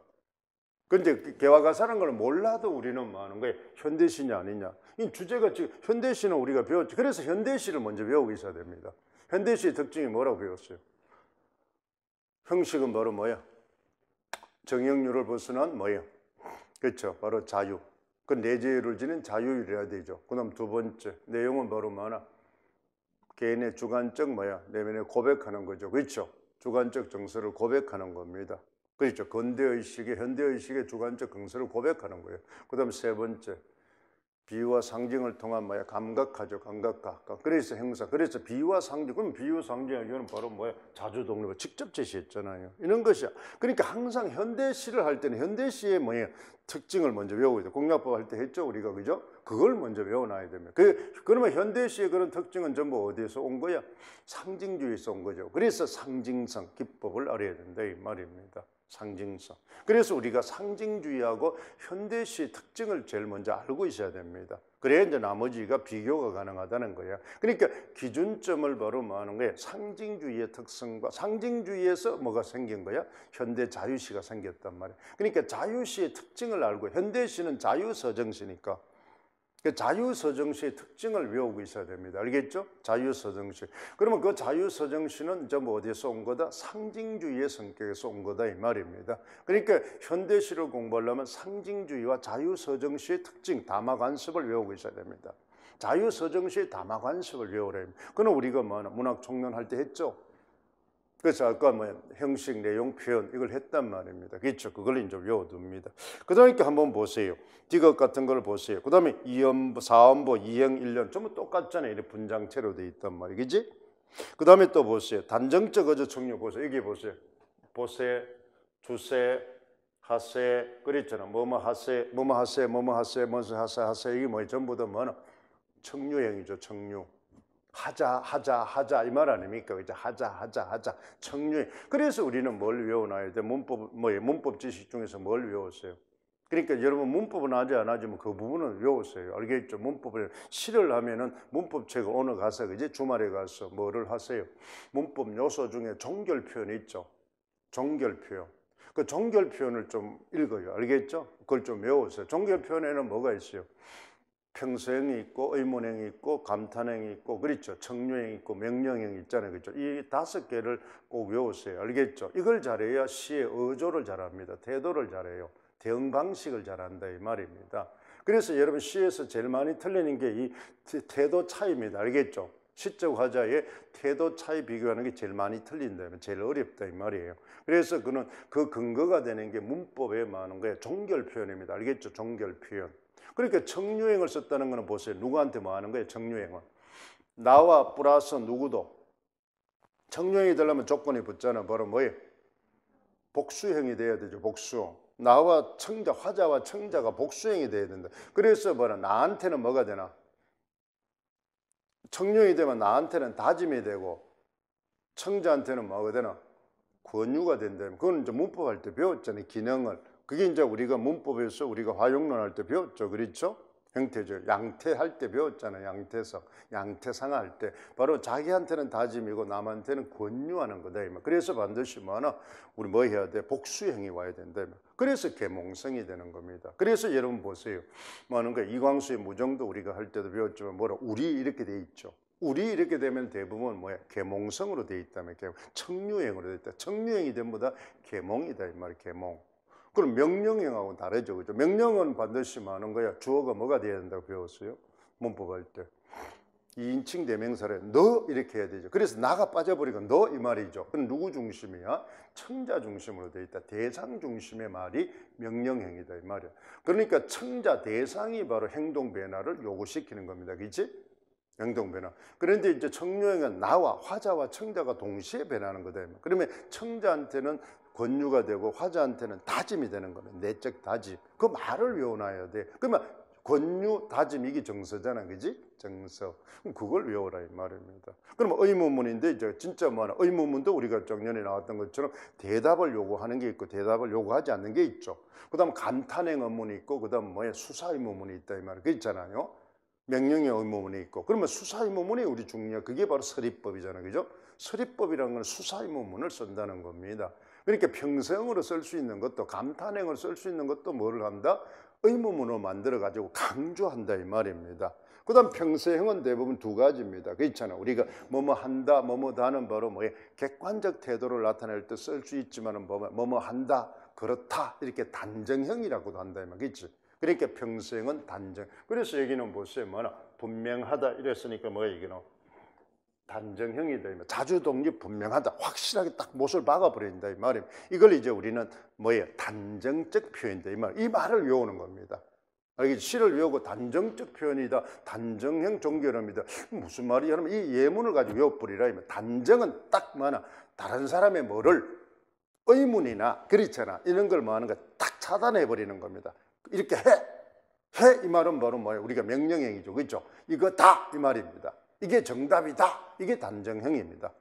근데 개화가사라는 걸 몰라도 우리는 많은 거예요. 현대시냐 아니냐. 이 주제가 지금 현대시는 우리가 배웠죠. 그래서 현대시를 먼저 배우고 있어야 됩니다. 현대시의 특징이 뭐라고 배웠어요? 형식은 바로 뭐야? 정형률을 벗어난 뭐예요? 그렇죠. 바로 자유. 그 내재율을 지닌 자유율이어야 되죠. 그 다음 두 번째 내용은 바로 뭐나? 개인의 주관적 뭐야? 내면에 고백하는 거죠. 그렇죠. 주관적 정서를 고백하는 겁니다. 그렇죠. 근대의식의 현대의식의 주관적 정서를 고백하는 거예요. 그 다음 세 번째 비유와 상징을 통한 뭐야? 감각하죠. 감각가. 그래서 형사. 그래서 비유와 상징. 그럼 비유 상징 이거는 바로 뭐야? 자주 독립을 직접 제시했잖아요. 이런 것이야. 그러니까 항상 현대시를 할 때는 현대시의 뭐야? 특징을 먼저 외워야 돼. 공략법 할 때 했죠, 우리가. 그죠? 그걸 먼저 외워놔야 됩니다. 그러면 현대시의 그런 특징은 전부 어디에서 온 거야? 상징주의에서 온 거죠. 그래서 상징성, 기법을 알아야 된다 이 말입니다. 상징성. 그래서 우리가 상징주의하고 현대시의 특징을 제일 먼저 알고 있어야 됩니다. 그래야 이제 나머지가 비교가 가능하다는 거예요. 그러니까 기준점을 바로 뭐 하는 거예요? 상징주의의 특성과 상징주의에서 뭐가 생긴 거야? 현대 자유시가 생겼단 말이에요. 그러니까 자유시의 특징을 알고 현대시는 자유서정시니까 그 자유서정시의 특징을 외우고 있어야 됩니다. 알겠죠? 자유서정시. 그러면 그 자유서정시는 전부 어디에서 온 거다? 상징주의의 성격에서 온 거다 이 말입니다. 그러니까 현대시를 공부하려면 상징주의와 자유서정시의 특징, 다마관습을 외우고 있어야 됩니다. 자유서정시의 다마관습을 외우래요. 그건 우리가 뭐 문학총론 할 때 했죠. 그래서 아까 뭐 형식, 내용, 표현 이걸 했단 말입니다. 그렇죠? 그걸 이제 외워둡니다. 그러니까 한번 보세요. 디귿 같은 걸 보세요. 그 다음에 2음보, 4음보, 2형, 1년 전부 똑같잖아요. 이렇게 분장체로 돼 있단 말이에요. 그지? 그 다음에 또 보세요. 단정적 어조 청료 보세요. 여기 보세요. 보세, 주세, 하세 그랬잖아. 뭐뭐 하세, 뭐뭐 하세, 뭐뭐 하세, 뭐뭐 하세, 하세 이게 뭐예요? 전부 다 뭐는 청류형이죠. 청류. 하자 이 말 아닙니까? 그죠? 하자 청류형. 그래서 우리는 뭘 외워놔야 돼? 문법 지식 중에서 뭘 외웠어요? 그러니까 여러분 문법은 하지 안 하지만 그 부분은 외웠어요. 알겠죠? 문법을 시를 하면은 문법책 오늘 가서 그지? 주말에 가서 뭐를 하세요? 문법 요소 중에 종결 표현이 있죠. 종결 표현. 그 종결 표현을 좀 읽어요. 알겠죠? 그걸 좀 외우세요. 종결 표현에는 뭐가 있어요? 평서형이 있고 의문형이 있고 감탄형이 있고 그렇죠. 청류형이 있고 명령형이 있잖아요. 그렇죠? 이 5개를 꼭 외우세요. 알겠죠? 이걸 잘해야 시의 어조를 잘합니다. 태도를 잘해요. 대응 방식을 잘한다 이 말입니다. 그래서 여러분 시에서 제일 많이 틀리는 게 이 태도 차이입니다. 알겠죠? 시적 화자의 태도 차이 비교하는 게 제일 많이 틀린다, 제일 어렵다 이 말이에요. 그래서 그는 그 근거가 되는 게 문법에 많은 거예요. 종결 표현입니다. 알겠죠? 종결 표현. 그러니까 청류형을 썼다는 거는 보세요. 누구한테 뭐 하는 거예요? 청류형은 나와 플러스 누구도. 청류형이 되려면 조건이 붙잖아. 바로 뭐예요? 복수형이 돼야 되죠. 복수. 나와 청자, 화자와 청자가 복수형이 돼야 된다. 그래서 뭐라 나한테는 뭐가 되나? 청룡이 되면 나한테는 다짐이 되고 청자한테는 뭐가 되나? 권유가 된다면 그건 이제 문법할 때 배웠잖아요. 기능을. 그게 이제 우리가 문법에서 우리가 화용론 할 때 배웠죠. 그렇죠? 형태죠. 양태할 때 배웠잖아요. 양태석, 양태상하 할 때 바로 자기한테는 다짐이고 남한테는 권유하는 거다. 그래서 반드시 뭐하나 우리 뭐 해야 돼? 복수형이 와야 된다. 그래서 계몽성이 되는 겁니다. 그래서 여러분 보세요. 뭐 하는 거예요? 이광수의 무정도 우리가 할 때도 배웠지만 뭐라 우리 이렇게 돼 있죠. 우리 이렇게 되면 대부분 뭐야? 계몽성으로 돼 있다면 청류형으로 돼 있다. 청류형이 전부 다 계몽이다 이 말이에요. 계몽. 그럼 명령형하고는 다르죠. 그죠? 명령은 반드시 뭐 하는 거야? 주어가 뭐가 돼야 된다고 배웠어요? 문법할 때. 2인칭 대명사를 너 이렇게 해야 되죠. 그래서 나가 빠져버리고 너 이 말이죠. 그럼 누구 중심이야? 청자 중심으로 돼 있다. 대상 중심의 말이 명령형이다 이 말이야. 그러니까 청자 대상이 바로 행동 변화를 요구시키는 겁니다. 그렇지? 행동 변화. 그런데 이제 청류형은 나와 화자와 청자가 동시에 변하는 거다. 그러면 청자한테는 권유가 되고 화자한테는 다짐이 되는 거는 내적 다짐. 그 말을 외워놔야 돼. 그러면 권유, 다짐 이게 정서잖아, 그지? 정서. 그럼 그걸 외워라 이 말입니다. 그러면 의문문인데 이제 진짜 뭐하나 의문문도 우리가 작년에 나왔던 것처럼 대답을 요구하는 게 있고 대답을 요구하지 않는 게 있죠. 그다음 감탄형 의문이 있고 그다음 뭐야 수사 의문문이 있다 이 말이 그 있잖아요. 명령의 의문문이 있고 그러면 수사 의문문이 우리 중요해. 그게 바로 서리법이잖아요, 그죠? 서리법이라는 건 수사 의문문을 쓴다는 겁니다. 그러니까 평서형으로 쓸 수 있는 것도 감탄형으로 쓸 수 있는 것도 뭐를 한다? 의문문으로 만들어가지고 강조한다 이 말입니다. 그 다음 평서형은 대부분 두 가지입니다. 그 있잖아. 우리가 뭐뭐 한다, 뭐뭐다는 바로 뭐에 객관적 태도를 나타낼 때 쓸 수 있지만은 뭐뭐 한다, 그렇다 이렇게 단정형이라고도 한다 이 말. 그렇지? 그러니까 평서형은 단정. 그래서 여기는 보세요. 뭐나 분명하다 이랬으니까 뭐야 이게는 단정형이다. 자주 독립 분명하다. 확실하게 딱 못을 박아버린다 이 말입니다. 이걸 이제 우리는 뭐예요? 단정적 표현이다 이 말. 이 말을 외우는 겁니다. 알겠지? 시를 외우고 단정적 표현이다. 단정형 종결합니다. 무슨 말이야? 하면 이 예문을 가지고 외워버리라. 단정은 딱 뭐나 다른 사람의 뭐를 의문이나 그렇잖아. 이런 걸 뭐 하는 거 딱 차단해버리는 겁니다. 이렇게 해 이 말은 바로 뭐예요? 우리가 명령형이죠. 그렇죠? 이거다 이 말입니다. 이게 정답이다. 이게 단정형입니다.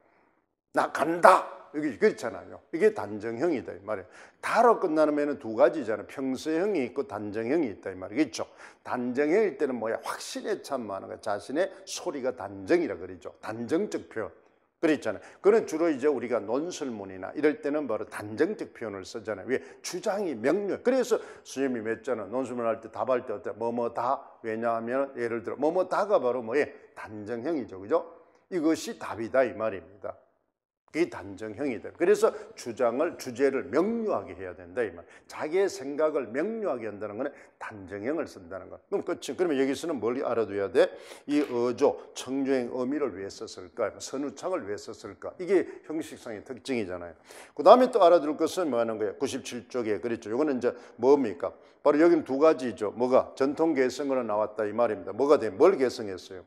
나 간다. 여기 그렇잖아요. 이게 단정형이다 이 말이에요. 다로 끝나는 두 가지잖아요. 평서형이 있고 단정형이 있다 이 말이겠죠. 단정형일 때는 뭐야? 확신에 참 많은 거. 자신의 소리가 단정이라 그러죠. 단정적 표현. 그랬잖아요. 그런 주로 이제 우리가 논설문이나 이럴 때는 바로 단정적 표현을 쓰잖아요. 왜? 주장이 명료해. 그래서 스님이 맺잖아. 논설문 할 때 답할 때 어때? 뭐뭐다. 왜냐하면 예를 들어 뭐뭐다가 바로 뭐예? 단정형이죠. 그죠? 이것이 답이다 이 말입니다. 그게 단정형이다. 그래서 주제를 명료하게 해야 된다 이 말. 자기의 생각을 명료하게 한다는 거는 단정형을 쓴다는 거. 그럼 끝이. 그러면 여기서는 뭘 알아둬야 돼? 이 어조, 청주행 의미를 왜 썼을까? 선우창을 왜 썼을까? 이게 형식상의 특징이잖아요. 그 다음에 또 알아둘 것은 뭐 하는 거예요? 97쪽에 그랬죠. 이거는 이제 뭡니까? 바로 여기는 두 가지죠. 뭐가? 전통 개성으로 나왔다 이 말입니다. 뭐가 돼? 뭘 개성했어요?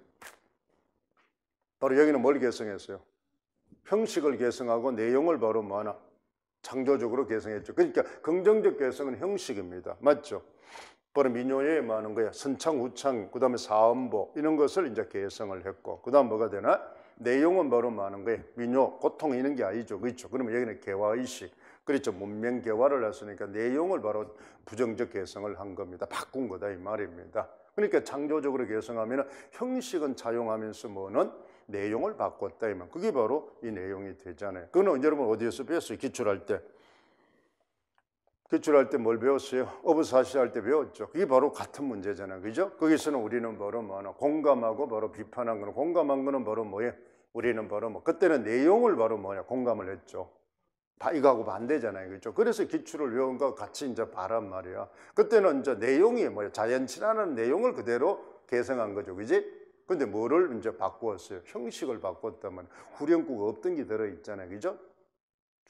바로 여기는 뭘 개성했어요? 형식을 개성하고 내용을 바로 뭐하나? 창조적으로 개성했죠. 그러니까 긍정적 개성은 형식입니다. 맞죠? 바로 민요에 많은 거야. 선창, 후창, 그다음에 사음보 이런 것을 이제 개성을 했고, 그다음 뭐가 되나? 내용은 바로 많은 거예요. 민요, 고통 이런 게 아니죠, 그렇죠? 그러면 여기는 개화의식, 그렇죠? 문명 개화를 했으니까 내용을 바로 부정적 개성을 한 겁니다. 바꾼 거다 이 말입니다. 그러니까 창조적으로 개성하면 형식은 차용하면서 뭐는 내용을 바꿨다 이 말. 그게 바로 이 내용이 되잖아요. 그거는 여러분 어디에서 배웠어요? 기출할 때. 기출할 때 뭘 배웠어요? 어부사시 할 때 배웠죠. 그게 바로 같은 문제잖아요. 그죠? 거기서는 우리는 바로 뭐나 공감하고 바로 비판한 거는, 공감한 거는 바로 뭐예요? 우리는 바로 뭐 그때는 내용을 바로 뭐냐 공감을 했죠. 이거하고 반대잖아요. 그렇죠? 그래서 기출을 외운 거 같이 이제 바란 말이야. 그때는 이제 내용이 뭐야? 자연친화하는 내용을 그대로 개성한 거죠. 그지? 근데 뭐를 이제 바꾸었어요? 형식을 바꿨다면 후렴구가 없던 게 들어있잖아요. 그죠?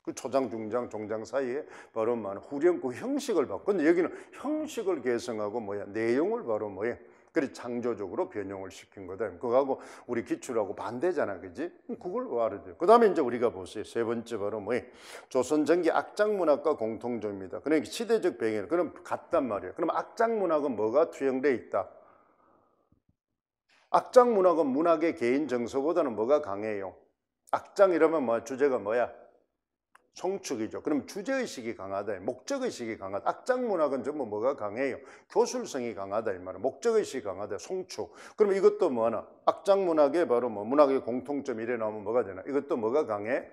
그 초장, 중장, 종장 사이에 바로 후렴구 형식을 바꿔. 근데 여기는 형식을 개성하고 뭐야? 내용을 바로 뭐야? 그래 창조적으로 변형을 시킨 거다. 그거하고 우리 기출하고 반대잖아, 그지? 그걸 알아야 그 다음에 이제 우리가 보세요. 세 번째 바로 뭐야? 조선 전기 악장 문학과 공통점입니다. 그러니까 시대적 배경, 그럼 같단 말이에요. 그럼 악장 문학은 뭐가 투영돼 있다? 악장 문학은 문학의 개인 정서보다는 뭐가 강해요? 악장이라면 뭐 주제가 뭐야? 송축이죠. 그럼 주제의식이 강하다. 목적의식이 강하다. 악장문학은 전부 뭐가 강해요? 교술성이 강하다. 이 말은 목적의식이 강하다. 송축. 그럼 이것도 뭐나? 악장문학의 바로 뭐 문학의 공통점 이래 나오면 뭐가 되나? 이것도 뭐가 강해?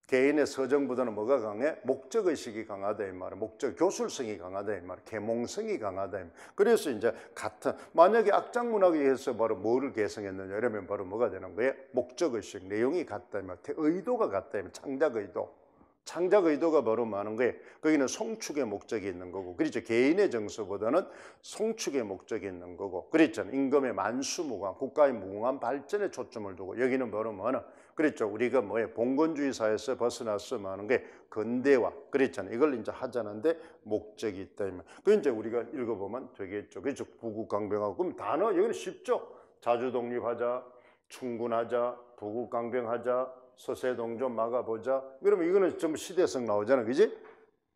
개인의 서정보다는 뭐가 강해? 목적의식이 강하다 이 말은. 목적, 교술성이 강하다 이 말은. 계몽성이 강하다 이 말은. 그래서 이제 같은, 만약에 악장문학에 의해서 바로 뭐를 개성했느냐 이러면 바로 뭐가 되는 거예요? 목적의식, 내용이 같다 이 말은. 의도가 같다 이 말은. 창작의도. 창작 의도가 바로 많은 거예요. 거기는 송축의 목적이 있는 거고, 그렇죠. 개인의 정서보다는 송축의 목적이 있는 거고, 그랬잖아요. 임금의 만수무강, 국가의 무궁한 발전에 초점을 두고, 여기는 바로 뭐나, 그랬죠. 우리가 뭐예요? 봉건주의 사회에서 벗어나서 많은 게 근대화, 그랬잖아요. 이걸 이제 하자는데 목적이 있다. 그 이제 우리가 읽어보면 되겠죠. 그렇죠. 부국강병하고, 그럼 단어 여기는 쉽죠. 자주독립하자, 충군하자, 부국강병하자. 서세동점 막아보자. 그러면 이거는 좀 시대성 나오잖아. 그지?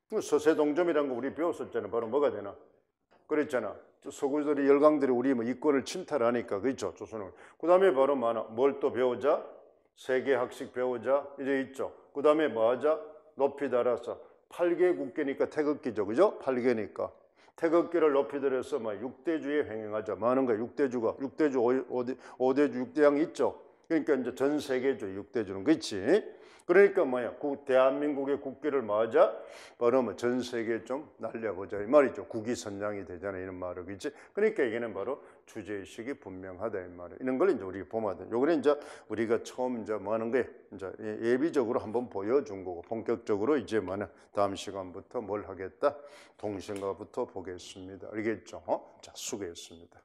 서세동점이라는 거 우리 배웠었잖아. 바로 뭐가 되나? 그랬잖아. 서구들이 열강들이 우리 뭐 이권을 침탈하니까. 그렇죠? 조선을. 그 다음에 바로 뭘 또 배우자? 세계학식 배우자. 이제 있죠. 그 다음에 뭐 하자? 높이 달아서. 8개 국계니까 태극기죠. 그죠? 8개니까. 태극기를 높이 들여서 막 6대주에 횡행하자. 뭐 하는 거야? 6대주가. 6대주, 5대주, 6대양 있죠? 그러니까 이제 전 세계주의 6대주는 그렇지. 그러니까 뭐야? 대한민국의 국기를 뭐하자? 바로 뭐 전 세계에 좀 날려보자 이 말이죠. 국위 선양이 되잖아 이런 말을 그렇지. 그러니까 이게는 바로 주제의식이 분명하다 이 말을. 이런 걸 이제 우리가 보면 돼. 요거는 이제 우리가 처음 이제 뭐 하는 거예요? 이제 예비적으로 한번 보여준 거고 본격적으로 이제 뭐는 다음 시간부터 뭘 하겠다? 동시간부터 보겠습니다. 알겠죠? 자, 수고했습니다.